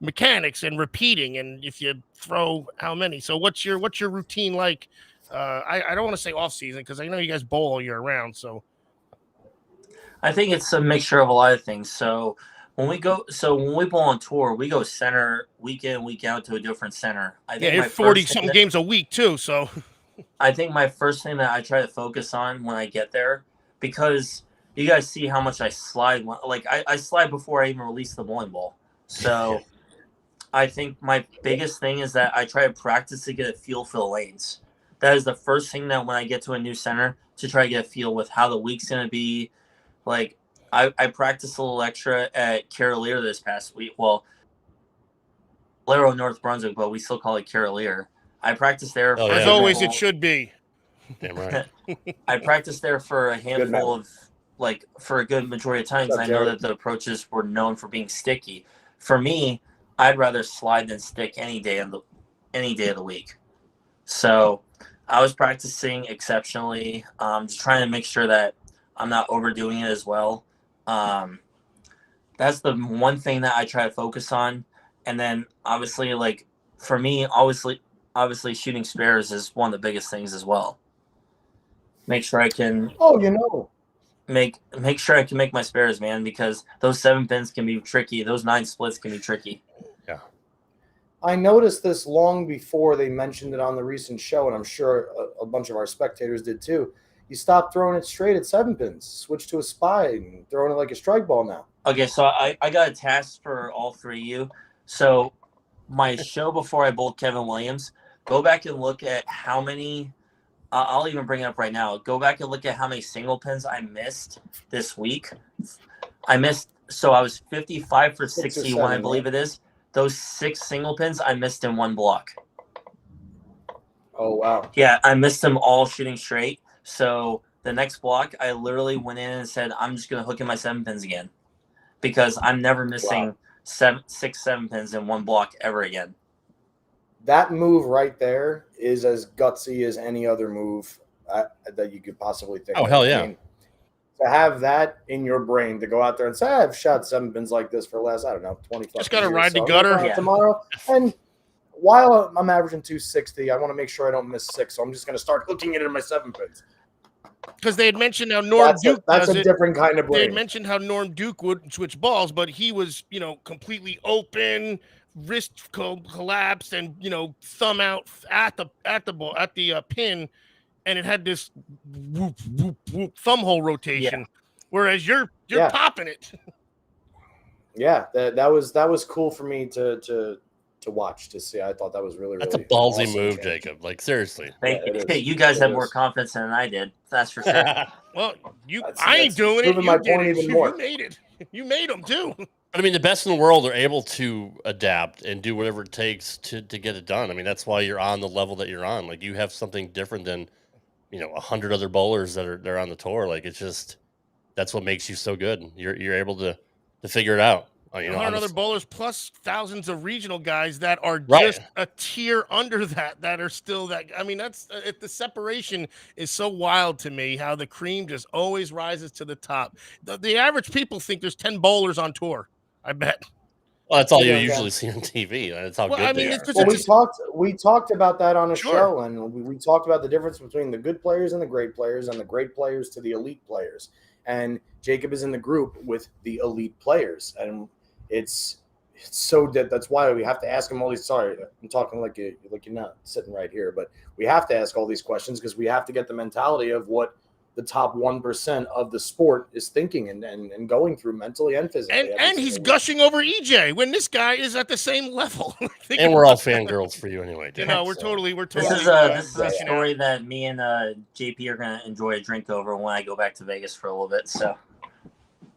mechanics and repeating. And if you throw how many? So what's your routine like? I don't want to say off season because I know you guys bowl all year round. So I think it's a mixture of a lot of things. So when we bowl on tour, we go center week in, week out to a different center. I think you're 40 something games a week too. So I think my first thing that I try to focus on when I get there, because you guys see how much I slide. Like I slide before I even release the bowling ball. So I think my biggest thing is that I try to practice to get a feel for the lanes. That is the first thing that when I get to a new center to try to get a feel with how the week's going to be. Like I practiced a little extra at Carolier this past week. Well, Valero, North Brunswick, but we still call it Carolier. I practiced there. As always, it should be. Damn right. I practiced there for a handful of, for a good majority of times. I know that the approaches were known for being sticky. For me, I'd rather slide than stick any day of the week. So I was practicing exceptionally, just trying to make sure that I'm not overdoing it as well. That's the one thing that I try to focus on. And then obviously, like for me, obviously shooting spares is one of the biggest things as well. Make sure I can make sure I can make my spares, man, because those 7 pins can be tricky. Those 9 splits can be tricky. Yeah. I noticed this long before they mentioned it on the recent show, and I'm sure a bunch of our spectators did too. You stopped throwing it straight at 7 pins, switch to a spy, and throwing it like a strike ball now. Okay, so I got a task for all 3 of you. So my show before I bowled Kevin Williams, go back and look at how many I'll even bring it up right now. Go back and look at how many single pins I missed this week. I was 55 for 61, I believe it is. Those 6 single pins I missed in 1 block. Oh, wow. Yeah, I missed them all shooting straight. So the next block, I literally went in and said, I'm just going to hook in my 7 pins again. Because I'm never missing 6, 7 pins in 1 block ever again. That move right there is as gutsy as any other move that you could possibly think. Oh, hell yeah. I mean, to have that in your brain, to go out there and say, I've shot 7 pins like this for the last, 25 Just got to years, ride the so gutter. tomorrow. And while I'm averaging 260, I want to make sure I don't miss 6. So I'm just going to start hooking it in my 7 pins. Because they had mentioned how Norm Duke that's a different kind of brain. They had mentioned how Norm Duke would switch balls, but he was, completely open, wrist collapsed, and thumb out at the pin, and it had this whoop whoop whoop thumb hole rotation. Yeah. Whereas you're popping it. Yeah, that was cool for me to watch, to see. I thought that was really, that's a ballsy awesome move, Jacob. Like, seriously. Thank you. Hey, you guys have more confidence than I did. That's for sure. Well, I ain't doing it. My point even more. You made it. You made them too. I mean, the best in the world are able to adapt and do whatever it takes to get it done. I mean, that's why you're on the level that you're on. Like, you have something different than 100 other bowlers they're on the tour. Like, it's just that's what makes you so good. You're able to figure it out. 100 other bowlers plus thousands of regional guys that are just a tier under that are still that. I mean, that's the separation is so wild to me. How the cream just always rises to the top. The average people think there's 10 bowlers on tour. I bet. Well, that's all you usually see on TV. That's how good they are. We talked about that on a show, and we talked about the difference between the good players and the great players, and the great players to the elite players. And Jacob is in the group with the elite players, and it's it's so dead. That's why we have to ask him all these. Sorry, I'm talking like you're not sitting right here, but we have to ask all these questions because we have to get the mentality of what the top 1% of the sport is thinking and going through mentally and physically. And he's gushing over EJ when this guy is at the same level. And we're all fangirls for you anyway. You Jack, know, we're so. totally. This is a story that me and JP are gonna enjoy a drink over when I go back to Vegas for a little bit. So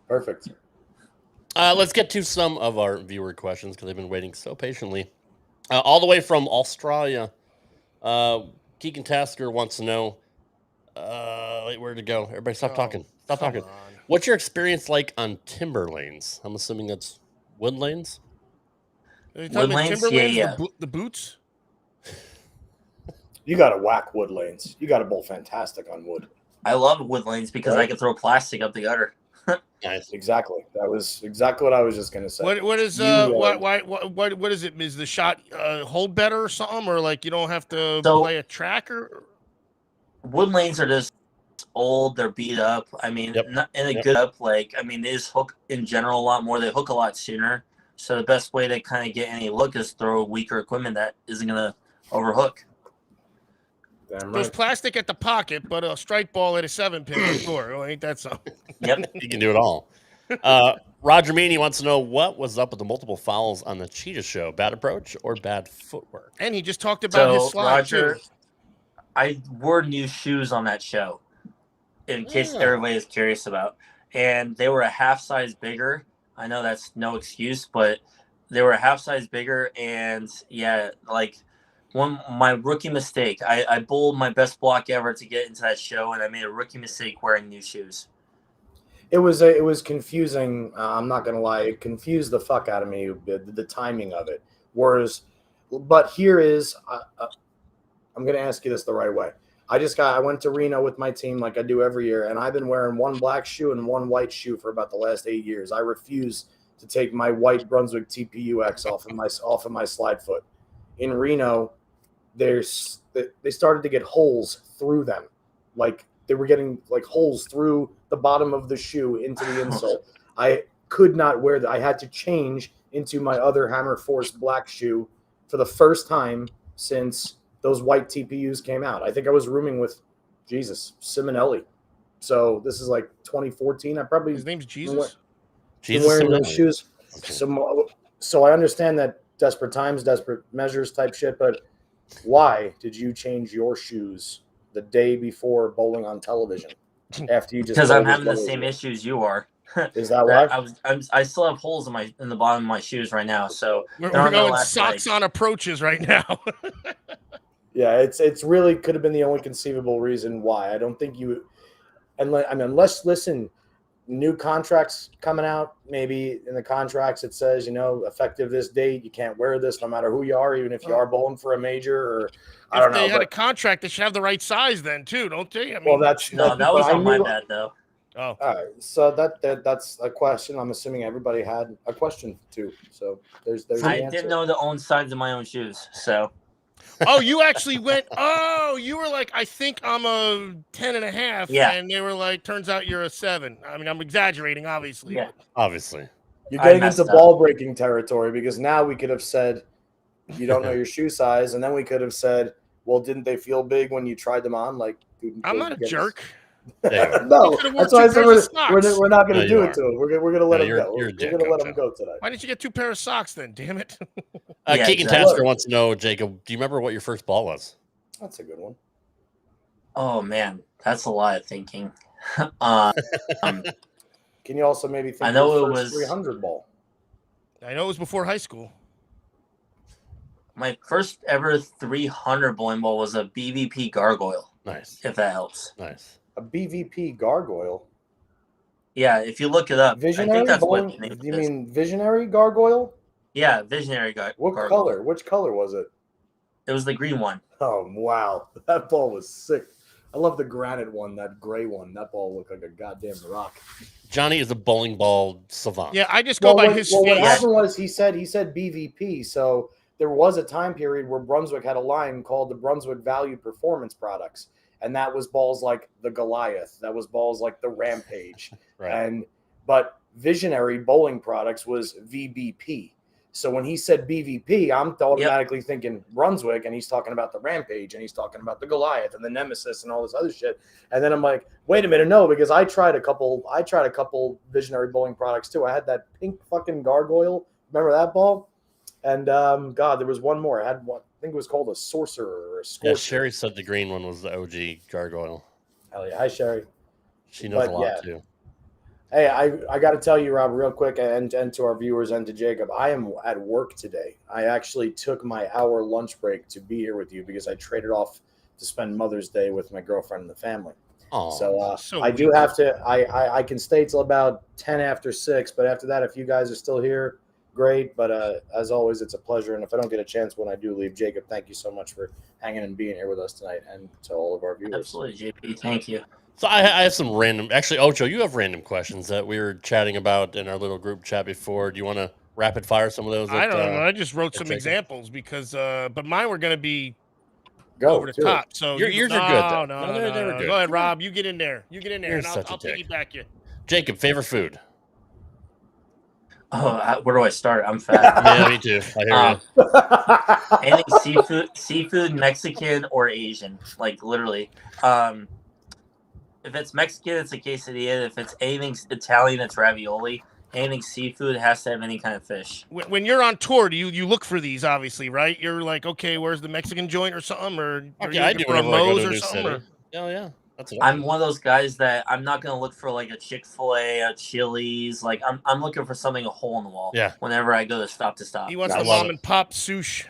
Perfect. Let's get to some of our viewer questions because they've been waiting so patiently. All the way from Australia, Keegan Tasker wants to know. Wait, where'd it go? Everybody, stop talking. Stop talking. On. What's your experience like on timber lanes? I'm assuming that's wood lanes. Are you talking about Wood lanes? Timberlands, Yeah. the boots? You got to whack wood lanes. You got to bowl fantastic on wood. I love wood lanes because I can throw plastic up the gutter. Nice. Exactly. That was exactly what I was just gonna say. What is what is it? Is the shot hold better or something, or like you don't have to play a track or? Wood lanes are just old. They're beat up. I mean, not in a good up. Like, I mean, they just hook in general a lot more. They hook a lot sooner. So the best way to kind of get any look is throw weaker equipment that isn't gonna overhook. Damn There's right. plastic at the pocket, but a strike ball at a 7-pin floor. Oh, ain't that something? Yep. You can do it all. Roger Meany wants to know what was up with the multiple fouls on the Cheetah Show. Bad approach or bad footwork? And he just talked about his slide Roger, too. I wore new shoes on that show, in case everybody is curious about. And they were a half size bigger. I know that's no excuse, but they were a half size bigger. And yeah, like my rookie mistake, I bowled my best block ever to get into that show, and I made a rookie mistake wearing new shoes. It was confusing. I'm not gonna lie, it confused the fuck out of me. The timing of it. But here is. I'm going to ask you this the right way. I went to Reno with my team like I do every year, and I've been wearing one black shoe and one white shoe for about the last 8 years. I refuse to take my white Brunswick TPUX off of my slide foot. In Reno, they started to get holes through them. Like they were getting like holes through the bottom of the shoe into the insole. I could not wear that. I had to change into my other Hammer Force black shoe for the first time since those white TPUs came out. I think I was rooming with Simonelli. So this is like 2014. I probably His name's Jesus. Wearing those shoes. So I understand that desperate times, desperate measures type shit. But why did you change your shoes the day before bowling on television? After you just because I'm having the same issues you are. Is that why? I still have holes in the bottom of my shoes right now. So we're going socks on approaches right now. Yeah, it's really could have been the only conceivable reason why. I don't think you, unless listen, new contracts coming out. Maybe in the contracts it says, effective this date, you can't wear this no matter who you are, even if you are bowling for a major or I don't know. If they had a contract, they should have the right size then too, don't they? I mean, well, that was on my bad though. Oh, all right. So that's a question. I'm assuming everybody had a question too. So there's. I didn't know to own sides of my own shoes, so. Oh, you actually went. Oh, you were like, I think I'm a 10.5. Yeah. And they were like, turns out you're a 7. I mean, I'm exaggerating, obviously. Yeah. Obviously. You're getting into ball breaking territory because now we could have said you don't know your shoe size, and then we could have said, well, didn't they feel big when you tried them on? Like, I'm not a jerk. No, that's why I said we're not going to do it to him. We're going to let him go. We're going to let him go today. Why didn't you get 2 pairs of socks then? Damn it! Keegan Tasker wants to know, Jacob, do you remember what your first ball was? That's a good one. Oh man, that's a lot of thinking. Can you also maybe think? I know of it was 300 ball. I know it was before high school. My first ever 300 bowling ball was a BVP gargoyle. Nice. If that helps. Nice. A BVP gargoyle. Yeah, if you look it up, Visionary I think that's bowling? what the name You is. mean visionary gargoyle? Yeah, visionary What gargoyle. color? Which color was it? It was the green one. Oh wow, that ball was sick. I love the granite one, that gray one. That ball looked like a goddamn rock. Johnny is a bowling ball savant. Yeah, I just go by his face. What happened was he said BVP. So there was a time period where Brunswick had a line called the Brunswick Valued Performance Products, and that was balls like the Goliath. That was balls like the Rampage. Right. But Visionary Bowling Products was VBP. So when he said BVP, I'm automatically thinking Brunswick, and he's talking about the Rampage, and he's talking about the Goliath and the Nemesis and all this other shit. And then I'm like, wait a minute, no, because I tried a couple Visionary bowling products too. I had that pink fucking gargoyle. Remember that ball? And God, there was one more. I had one. I think it was called a Sorcerer or a Scorcher. Yeah, Sherry said the green one was the OG gargoyle. Hell yeah. Hi, Sherry. She knows But, a lot yeah. too. Hey, I got to tell you, Rob, real quick, and to our viewers and to Jacob, I am at work today. I actually took my hour lunch break to be here with you because I traded off to spend Mother's Day with my girlfriend and the family. Oh, So I do have to. I can stay till about 10 after 6, but after that, if you guys are still here, great. But as always, it's a pleasure. And if I don't get a chance when I do leave, Jacob, thank you so much for hanging and being here with us tonight, and to all of our viewers. Absolutely, JP. Thank you. So I have some random. Actually, Ocho, you have random questions that we were chatting about in our little group chat before. Do you want to rapid fire some of those? I don't know. I just wrote some Jacob? examples because, but mine were going to be Go over the do it. top. So Yours are good, though. No, They were good. Go ahead, Rob. You get in there. You get in there, You're and I'll such a dick. piggyback you. Jacob, favorite food? Oh, where do I start? I'm fat. Yeah, me too. I hear you. Anything seafood, Mexican or Asian, like literally. If it's Mexican, it's a quesadilla. If it's anything Italian, it's ravioli. Anything seafood has to have any kind of fish. When you're on tour, do you look for these? Obviously, right? You're like, okay, where's the Mexican joint or something, or Okay, I do whenever I go to a new city. Or... Oh yeah, that's it. I'm one of those guys that I'm not gonna look for like a Chick-fil-A, a Chili's. Like I'm looking for something a hole in the wall. Yeah. Whenever I go to stop. He wants I the love mom it. and pop sushi.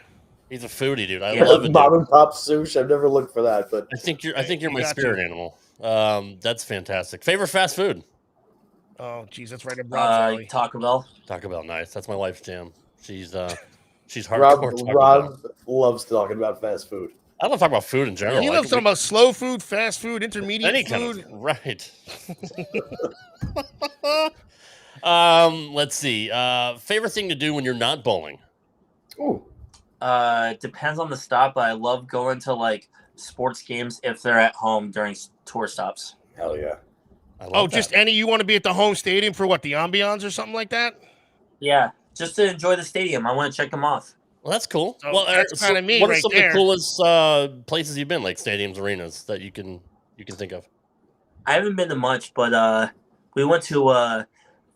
He's a foodie, dude. I Yeah. love it. Mom Dude. and Pop sushi. I've never looked for that, but I think you're my got spirit you. animal. That's fantastic. Favorite fast food? Oh, geez, that's right up Rob's alley. Taco Bell. Taco Bell, nice. That's my wife's jam. She's hardcore. Rob Taco Bell. loves talking about fast food. I don't talk about food in general. You love talking about slow food, fast food, intermediate any food. kind of right. Let's see. Favorite thing to do when you're not bowling? Ooh. Depends on the stop, but I love going to like sports games if they're at home during tour stops. Hell yeah. I love Oh, that. just any. You want to be at the home stadium for what? The ambiance or something like that? Yeah, just to enjoy the stadium. I want to check them off. Well, that's cool. So well, that's kinda me what are right some there. of the coolest places you've been, like stadiums, arenas that you can think of? I haven't been to much, but we went to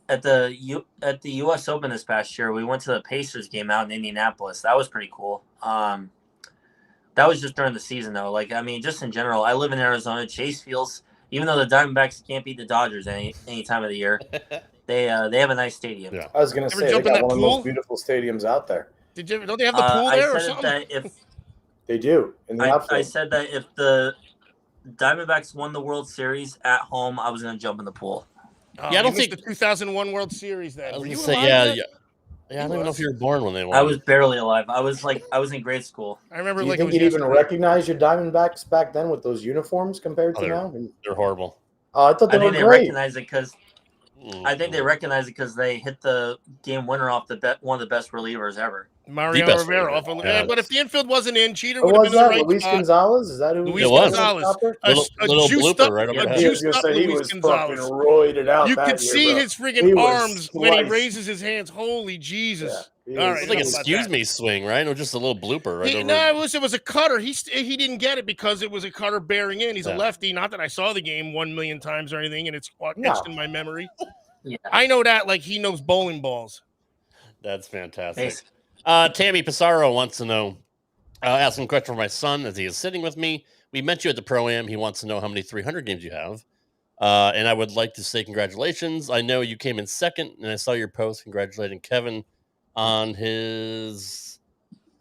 at the U.S. Open this past year. We went to the Pacers game out in Indianapolis. That was pretty cool. That was just during the season, though. Like, I mean, just in general, I live in Arizona. Chase Fields, even though the Diamondbacks can't beat the Dodgers any time of the year, they have a nice stadium. Yeah. I was gonna Ever say they jump in got that one of the pool? most beautiful stadiums out there. Don't they have the pool I there or said something? that if They do in the outfield. I said that if the Diamondbacks won the World Series at home, I was going to jump in the pool. Oh, Yeah, I don't you missed think- the 2001 World Series. Then I was were gonna you say, alive yeah, yet? yeah. I don't even know if you were born when they won. I was barely alive. I was in grade school. I remember Do you like it think was you'd even yesterday. recognize your Diamondbacks back then with those uniforms compared to Oh, now? They're horrible. Oh, I thought they I were think they great. recognize it because they hit the game winner off one of the best relievers ever. Mario The best Rivera. reliever. Off of, Yeah. But if the infield wasn't in, Cheater Who would have was been in the that? right Luis spot. Gonzalez? Is that who? Luis It was. Gonzalez. Stopper? Little juiced blooper up, right Yeah. over the a head. He was juiced gonna up say he Luis was Gonzalez. fucking roided out. You that could year, see bro. his He friggin' was arms when he sliced. raises his hands. Holy Jesus! Yeah, he All was- right, It was like enough an about excuse that. me swing, right? It was just a little blooper right over. No, it was a cutter. He didn't get it because it was a cutter bearing in. He's Yeah. a lefty. Not that I saw the game 1,000,000 times or anything, and it's No. etched in my memory. Yeah. I know that like he knows bowling balls. That's fantastic. Thanks. Tammy Pissarro wants to know, asking a question for my son as he is sitting with me. We met you at the Pro-Am. He wants to know how many 300 games you have. And I would like to say congratulations. I know you came in second, and I saw your post congratulating Kevin on his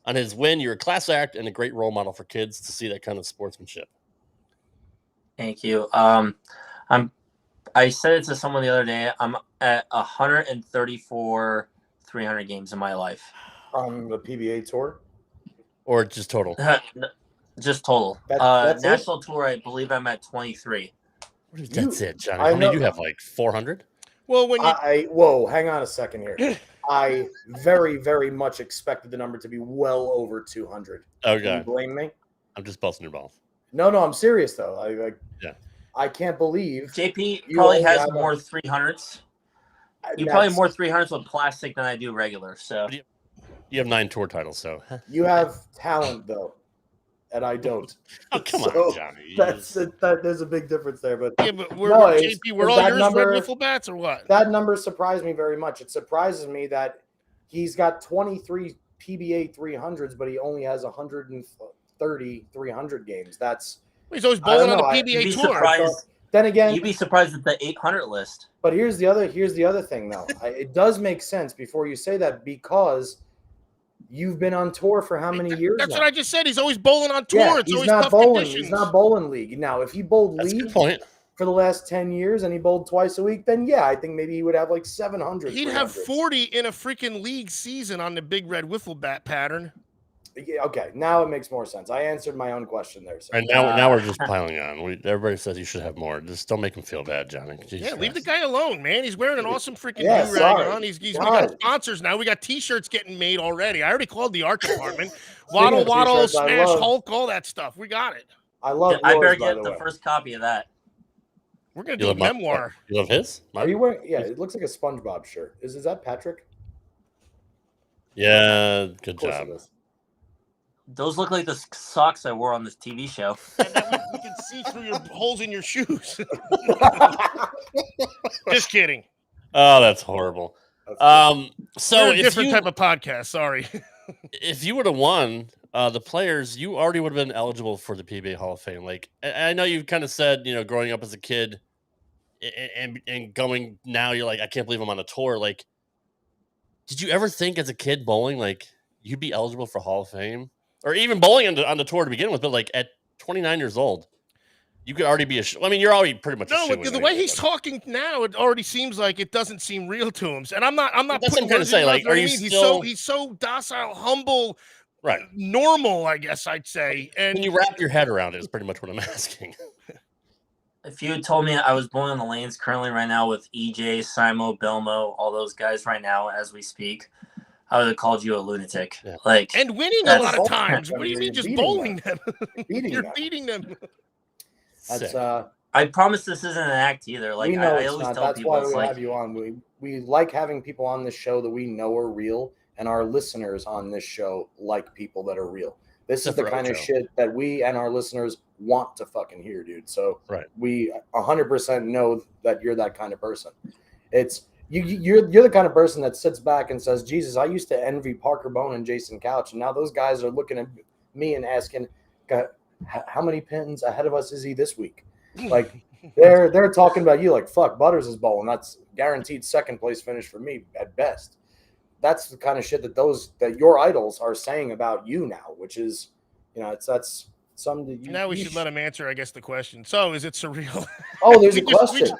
win. You're a class act and a great role model for kids to see that kind of sportsmanship. Thank you. I said it to someone the other day. I'm at 134 300 games in my life. On the PBA tour. Or just total. Just total. That's it? National tour, I believe I'm at 23. That's it, Johnny. I How many know- do you have? Like 400? Well, when you Whoa, hang on a second here. I very, very much expected the number to be well over 200. Can Okay. you blame me? I'm just busting your balls. No, I'm serious though. Yeah. I can't believe JP You probably only has have more 300s. You that's- probably more 300s with plastic than I do regular. So You have 9 tour titles, so. You have talent though, and I don't. Oh, come So, on, Johnny. There's a big difference there, but Yeah, but we're No, JP. We're is all that yours number- red wiffle bats or what? that number surprised me very much. It surprises me that he's got 23 PBA 300s, but he only has 130 300 games. He's always I don't bowling on know, the I- You'd PBA be tour. surprised. Then again, You'd be surprised at the 800 list. but here's the other thing though. It does make sense before you say that because you've been on tour for how many years That's now? what I just said. He's always bowling on tour. Yeah, It's he's always not tough bowling. conditions. He's not bowling league. Now, if he bowled That's a good league point. for the last 10 years and he bowled twice a week, then yeah, I think maybe he would have like 700. He'd have 300s. 40 in a freaking league season on the big red wiffle bat pattern. Yeah, okay, now it makes more sense. I answered my own question there. So. And now we're just piling on. Everybody says you should have more. Just don't make him feel bad, Johnny. Jesus Yeah, leave the Christ. guy alone, man. He's wearing an awesome freaking Yeah, do-rag sorry. on. We God. got sponsors now. We got T-shirts getting made already. I already called the art department. Speaking of Waddle, t-shirts, I Smash love- Hulk, all that stuff. We got it. I love I yours, better by get the the way. first copy of that. We're gonna You do a love my- memoir. You love his? Are you wearing? Yeah, it looks like a SpongeBob shirt. Is that Patrick? Yeah, good Of course job. it is. Those look like the socks I wore on this TV show. And then we can see through your holes in your shoes. Just kidding. Oh, that's horrible. So We're a if different you type of podcast. Sorry. if you would have won the players, you already would have been eligible for the PBA Hall of Fame. Like I know you kind of said, growing up as a kid and going now, you're like, I can't believe I'm on a tour. Like, did you ever think as a kid bowling, like you'd be eligible for Hall of Fame? Or even bowling on the tour to begin with, but like at 29 years old, you could already be I mean, you're already pretty much a No, shoo-in the way anyway, he's but- talking now, it already seems like it doesn't seem real to him. And I'm not That's what putting I'm trying to words say, in your like, mouth, know are what I you mean? still- He's so docile, humble, Right. normal, I guess I'd say. And When you wrap your head around it is pretty much what I'm asking. If you had told me I was bowling on the lanes currently right now with EJ, Simo, Belmo, all those guys right now as we speak, I would have called you a lunatic. Yeah. Like, and winning a That's- lot of times. I What do you mean, mean just beating bowling them? Beating You're them. beating them. That's Sick. I promise this isn't an act either. Like, we know I it's always not. tell That's people, why it's we like, have you on. We like having people on this show that we know are real, and our listeners on this show like people that are real. This Except is the for kind of Ocho. shit that we and our listeners want to fucking hear, dude. So Right. we 100% know that you're that kind of person. It's you're the kind of person that sits back and says, Jesus, I used to envy Parker Bone and Jason Couch, and now those guys are looking at me and asking, God, how many pins ahead of us is he this week? Like they're talking about you like, fuck, Butters is bowling. That's guaranteed second place finish for me at best. That's the kind of shit that your idols are saying about you now, which is, that's something that you. Now we you should let him answer, I guess, the question. So, is it surreal? Oh, there's a We just- question.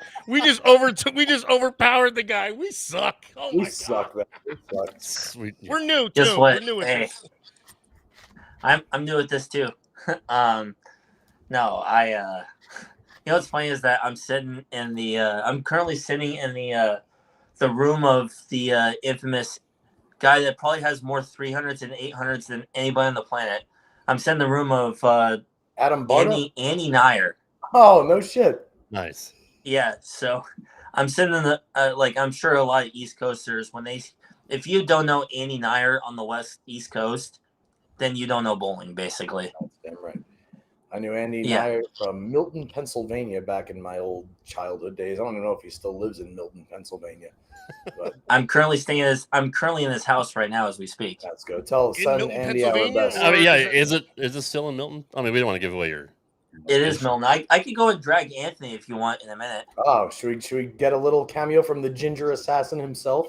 we just overpowered the guy. We suck. Oh We my suck, god. man. We suck. Sweet. We're new too. Guess what? We're new at Hey. this. I'm new at this too. No, what's funny is that I'm sitting in the, I'm currently sitting in the room of the infamous guy that probably has more 300s and 800s than anybody on the planet. I'm sitting in the room of Adam Barta. Andy Nyer. Oh, no shit. Nice. Yeah, so I'm sitting in the I'm sure a lot of East Coasters if you don't know Andy Nyer on the East Coast, then you don't know bowling, basically. Damn right. I knew Andy Yeah. Nyer from Milton, Pennsylvania back in my old childhood days. I don't even know if he still lives in Milton, Pennsylvania. But I'm currently in his house right now as we speak. let's go. In Send Milton, Andy our Pennsylvania? best. I mean, yeah, Is is it still in Milton? I mean, we don't want to give away your. It is Milton. I could go and drag Anthony if you want in a minute. Oh, should we get a little cameo from the Ginger Assassin himself?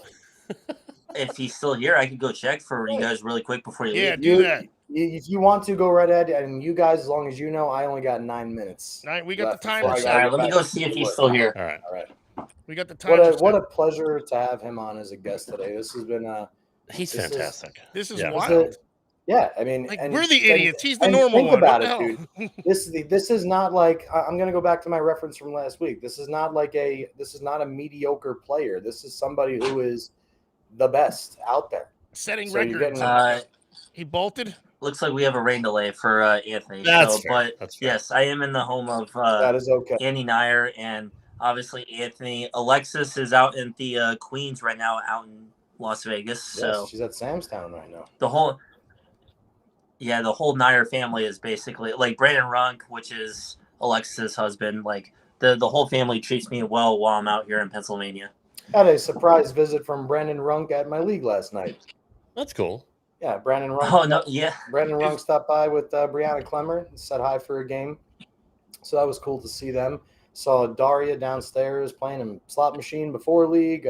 If he's still here, I could go check for you guys really quick before you Yeah, leave. do that. If you want to go right ahead, and you guys, as long as you know, I only got 9 minutes. All right, we got left the timer before I All gotta right, get let me back go to see if he's work. still here. All right. All right. We got the timer What set. a pleasure to have him on as a guest today. This has been He's This is- fantastic. This is Yeah. wild. yeah. I mean, Like, and- we're the and- idiots. He's the and normal think one. about What the it, hell? This is not like I'm going to go back to my reference from last week. This is not a mediocre player. This is somebody who is the best out there. Setting So you're records. getting- He bolted. Looks like we have a rain delay for Anthony. That's so, fair. but That's fair. yes, I am in the home of That is okay. Andy Nyer and obviously Anthony. Alexis is out in the Queens right now, out in Las Vegas. Yes, So she's at Sam's Town right now. the whole Nair family is basically like Brandon Runk, which is Alexis' husband. Like the whole family treats me well while I'm out here in Pennsylvania. Had a surprise visit from Brandon Runk at my league last night. That's cool. Yeah, Brandon Runk. Oh no, yeah. Brandon Runk stopped by with Brianna Clemmer and said hi for a game. So that was cool to see them. Saw Daria downstairs playing a slot machine before league.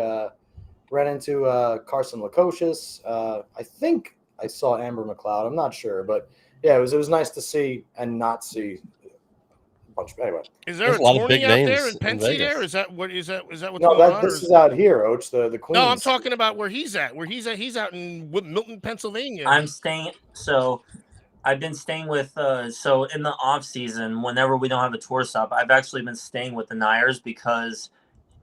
Ran into Carson Lukosius. I think I saw Amber McLeod. I'm not sure, but yeah, it was nice to see and not see a bunch. Anyway, Is there There's a a lot of big tourney out there names in in Pensy? Vegas. There is that what's no, going on? this is out here, Oach. The Queens. No, I'm talking about where he's at. He's out in Milton, Pennsylvania. I'm staying. So I've been staying with. So in the off season, whenever we don't have a tour stop, I've actually been staying with the Nairs because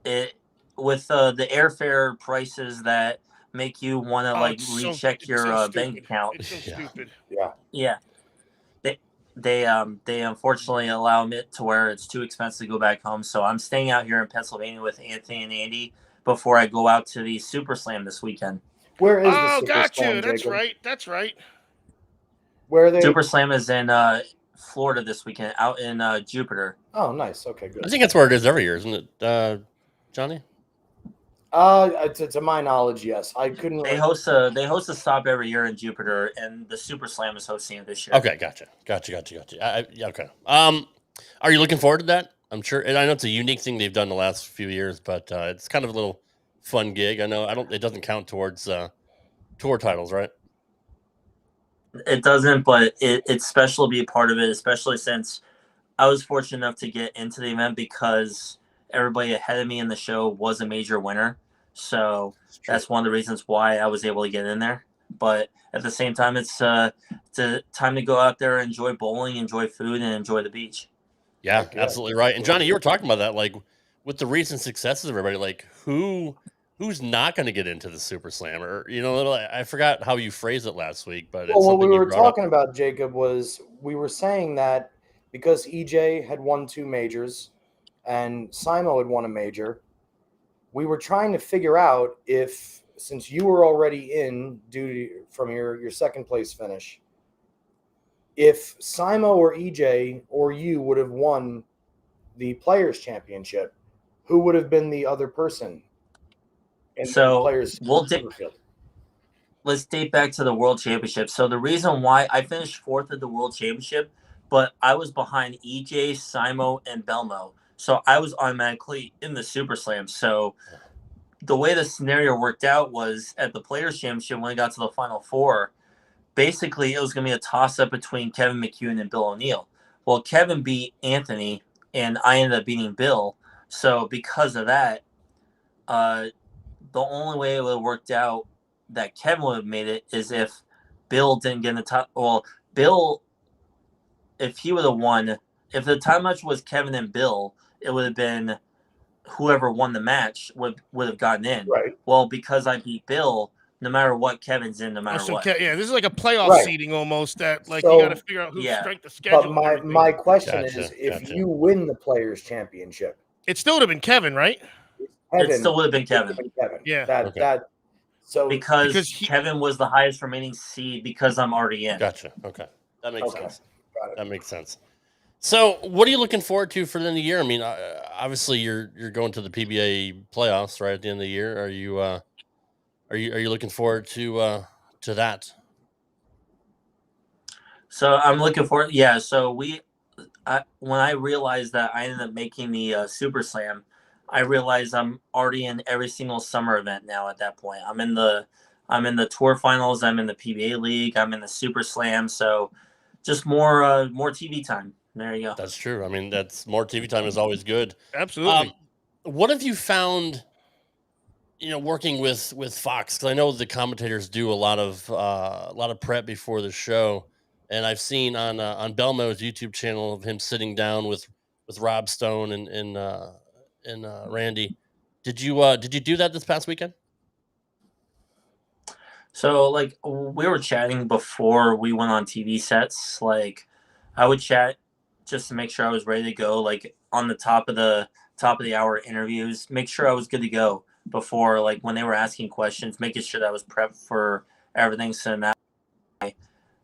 with the airfare prices that make you want to recheck your bank account. It's so stupid. Yeah. They unfortunately allow it to where it's too expensive to go back home. So I'm staying out here in Pennsylvania with Anthony and Andy before I go out to the Super Slam this weekend. Where is the Oh, Super got Slam, you. That's Jacob? right. That's right. Where are they? Super Slam is in Florida this weekend, out in Jupiter. Oh, nice. Okay, good. I think that's where it is every year, isn't it, Johnny? To my knowledge, yes. I couldn't. They host a stop every year in Jupiter, and the Super Slam is hosting it this year. Okay, gotcha. Yeah, okay. Are you looking forward to that? I'm sure, and I know it's a unique thing they've done the last few years, but it's kind of a little fun gig. I know it doesn't count towards tour titles, right? It doesn't, but it's special to be a part of it, especially since I was fortunate enough to get into the event because everybody ahead of me in the show was a major winner. So that's one of the reasons why I was able to get in there. But at the same time, it's a time to go out there, enjoy bowling, enjoy food, and enjoy the beach. Yeah, absolutely right. And Johnny, you were talking about that, like with the recent successes of everybody, like who's not going to get into the Super Slam? Or I forgot how you phrased it last week, but it's what we something you were brought up. talking about, Jacob, was we were saying that because EJ had won 2 majors and Simo had won a major, we were trying to figure out if, since you were already in from your second place finish, if Simo or EJ or you would have won the Players Championship, who would have been the other person in the Players Field? Let's date back to the World Championship. So the reason why I finished 4th at the World Championship, but I was behind EJ, Simo, and Belmo. So I was automatically in the Super Slam. So the way the scenario worked out was at the Players Championship, when I got to the Final Four, basically it was going to be a toss-up between Kevin McEwen and Bill O'Neill. Well, Kevin beat Anthony, and I ended up beating Bill. So because of that, the only way it would have worked out that Kevin would have made it is if Bill didn't get in the top. Well, Bill, if he would have won, if the time match was Kevin and Bill, it would have been whoever won the match would have gotten in. Right. Well, because I beat Bill, no matter what, Kevin's in no matter what. Yeah, this is like a playoff seeding almost. That you got to figure out who's strength of schedule. But my question is, if you win the Players Championship, it still would have been Kevin, right? It still would have been Kevin. Yeah. Because Kevin was the highest remaining seed because I'm already in. Gotcha. Okay, that makes sense. That makes sense. So, what are you looking forward to for the end of the year? I mean, obviously you're going to the PBA playoffs right at the end of the year. Are you looking forward to that? So I'm looking forward. Yeah. So when I realized that I ended up making the Super Slam, I realized I'm already in every single summer event now. At that point, I'm in the tour finals. I'm in the PBA league. I'm in the Super Slam. So just more TV time. There you go. That's true. I mean, that's more TV time is always good. Absolutely. What have you found? Working with Fox, because I know the commentators do a lot of prep before the show, and I've seen on Belmo's YouTube channel of him sitting down with Rob Stone and Randy. Did you do that this past weekend? So we were chatting before we went on TV sets. Like I would chat just to make sure I was ready to go. Like on the top of the hour interviews, make sure I was good to go. before, like when they were asking questions, making sure that I was prepped for everything. So now,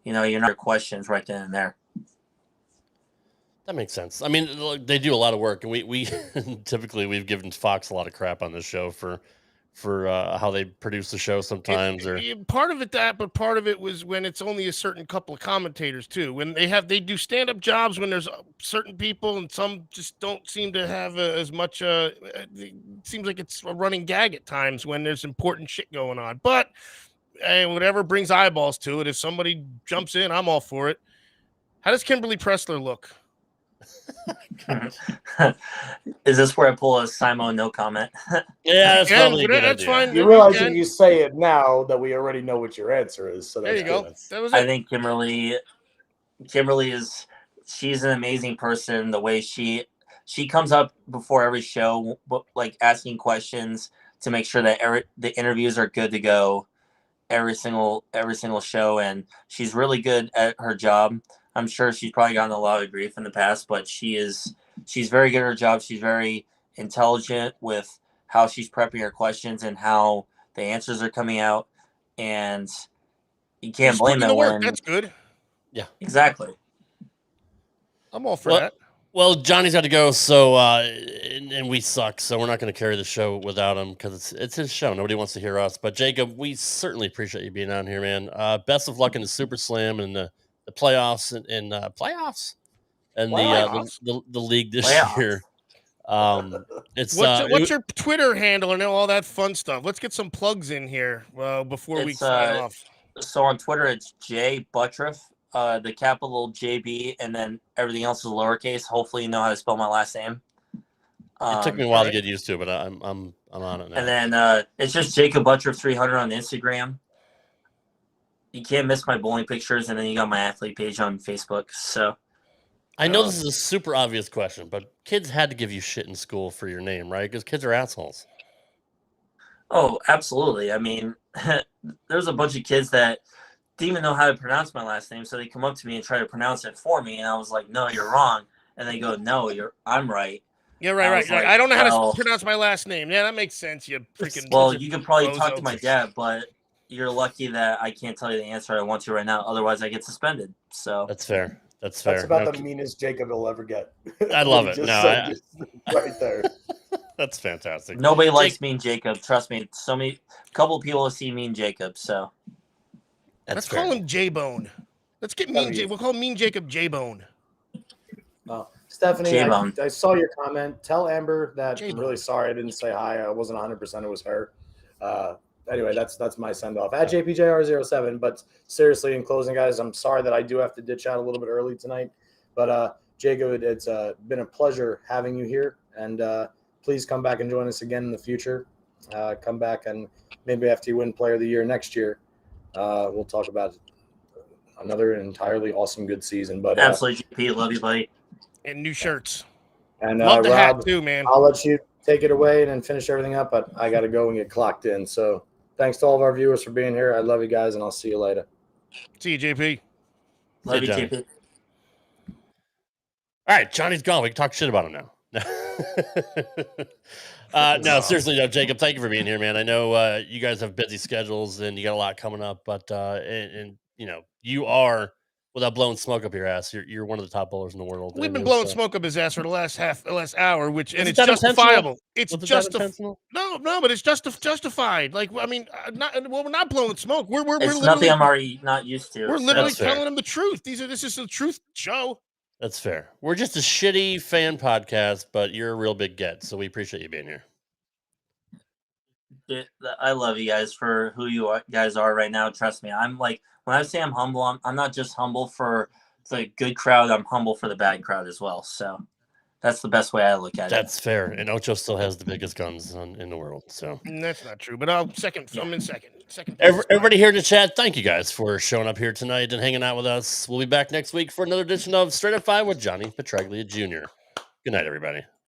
you're not questions right then and there. That makes sense. I mean, look, they do a lot of work, and we typically we've given Fox a lot of crap on this show for how they produce the show sometimes. Part of it but part of it was when it's only a certain couple of commentators too. When they do stand up jobs when there's certain people, and some just don't seem to have as much. It seems like it's a running gag at times when there's important shit going on. But hey, whatever brings eyeballs to it. If somebody jumps in, I'm all for it. How does Kimberly Pressler look? Is this where I pull a Simon no comment? Yeah, that's probably a good that's idea. fine. You realize if you say it now that we already know what your answer is. So there you go. That was it. I think Kimberly she's an amazing person. The way she comes up before every show, like asking questions to make sure that the interviews are good to go every single show, and she's really good at her job. I'm sure she's probably gotten a lot of grief in the past, but she's very good at her job. She's very intelligent with how she's prepping her questions and how the answers are coming out, and you can't blame it when that's good. Yeah, exactly. I'm all for that. Well, Johnny's got to go, so and we suck, so we're not going to carry the show without him because it's his show. Nobody wants to hear us. But Jacob, we certainly appreciate you being on here, man. Best of luck in the Super Slam and the playoffs and playoffs and the league this year. It's what's your Twitter handle and all that fun stuff? Let's get some plugs in here before we sign off. So on Twitter, it's J Butturff. The capital JB, and then everything else is lowercase. Hopefully, you know how to spell my last name. It took me a while to get used to, but I'm on it now. And then it's just Jakob Butturff 300 on Instagram. You can't miss my bowling pictures, and then you got my athlete page on Facebook. So I know this is a super obvious question, but kids had to give you shit in school for your name, right? Because kids are assholes. Oh, absolutely. I mean, there's a bunch of kids that didn't even know how to pronounce my last name, so they come up to me and try to pronounce it for me, and I was like, "No, you're wrong." And they go, "No, I'm right." Yeah, right. Like, I don't know how to pronounce my last name. Yeah, that makes sense. You freaking. Well, you could probably talk to my dad, but you're lucky that I can't tell you the answer I want to right now. Otherwise, I get suspended. So that's fair. That's fair. That's about the meanest Jacob will ever get. I love it. Right there. That's fantastic. Nobody likes Mean Jacob. Trust me. Couple people have seen Mean Jacob. So let's call him J-Bone. Let's get Mean Jacob. We'll call Mean Jacob J-Bone. Stephanie, I saw your comment. Tell Amber that I'm really sorry I didn't say hi. I wasn't 100%. It was her. Anyway, that's my send off at JPJR07. But seriously, in closing, guys, I'm sorry that I do have to ditch out a little bit early tonight. But Jacob, it's been a pleasure having you here, and please come back and join us again in the future. Come back, and maybe after you win Player of the Year next year, we'll talk about another entirely awesome good season. But absolutely, GP, love you, buddy. And new shirts. And love the Rob, hat too, man. I'll let you take it away and then finish everything up. But I got to go and get clocked in. So thanks to all of our viewers for being here. I love you guys, and I'll see you later. See you, JP. Love you, JP. All right, Johnny's gone. We can talk shit about him now. No, seriously, no, Jacob, thank you for being here, man. I know you guys have busy schedules and you got a lot coming up, but and you know, you are, without blowing smoke up your ass, you're one of the top bowlers in the world. We've been blowing smoke up his ass for the last hour, and it's justifiable. It's justifiable. No, but it's justified. Like, I mean, we're not blowing smoke. We're nothing I'm already not used to. We're literally telling him the truth. This is the truth show. That's fair. We're just a shitty fan podcast, but you're a real big get, so we appreciate you being here. I love you guys for who you guys are right now. Trust me. I'm like, when I say I'm humble, I'm not just humble for the good crowd. I'm humble for the bad crowd as well. So that's the best way I look at it. That's fair. And Ocho still has the biggest guns in the world. So that's not true. But I'm in second. Everybody here in the chat, thank you guys for showing up here tonight and hanging out with us. We'll be back next week for another edition of Straight Up 5 with Johnny Petraglia Jr. Good night, everybody.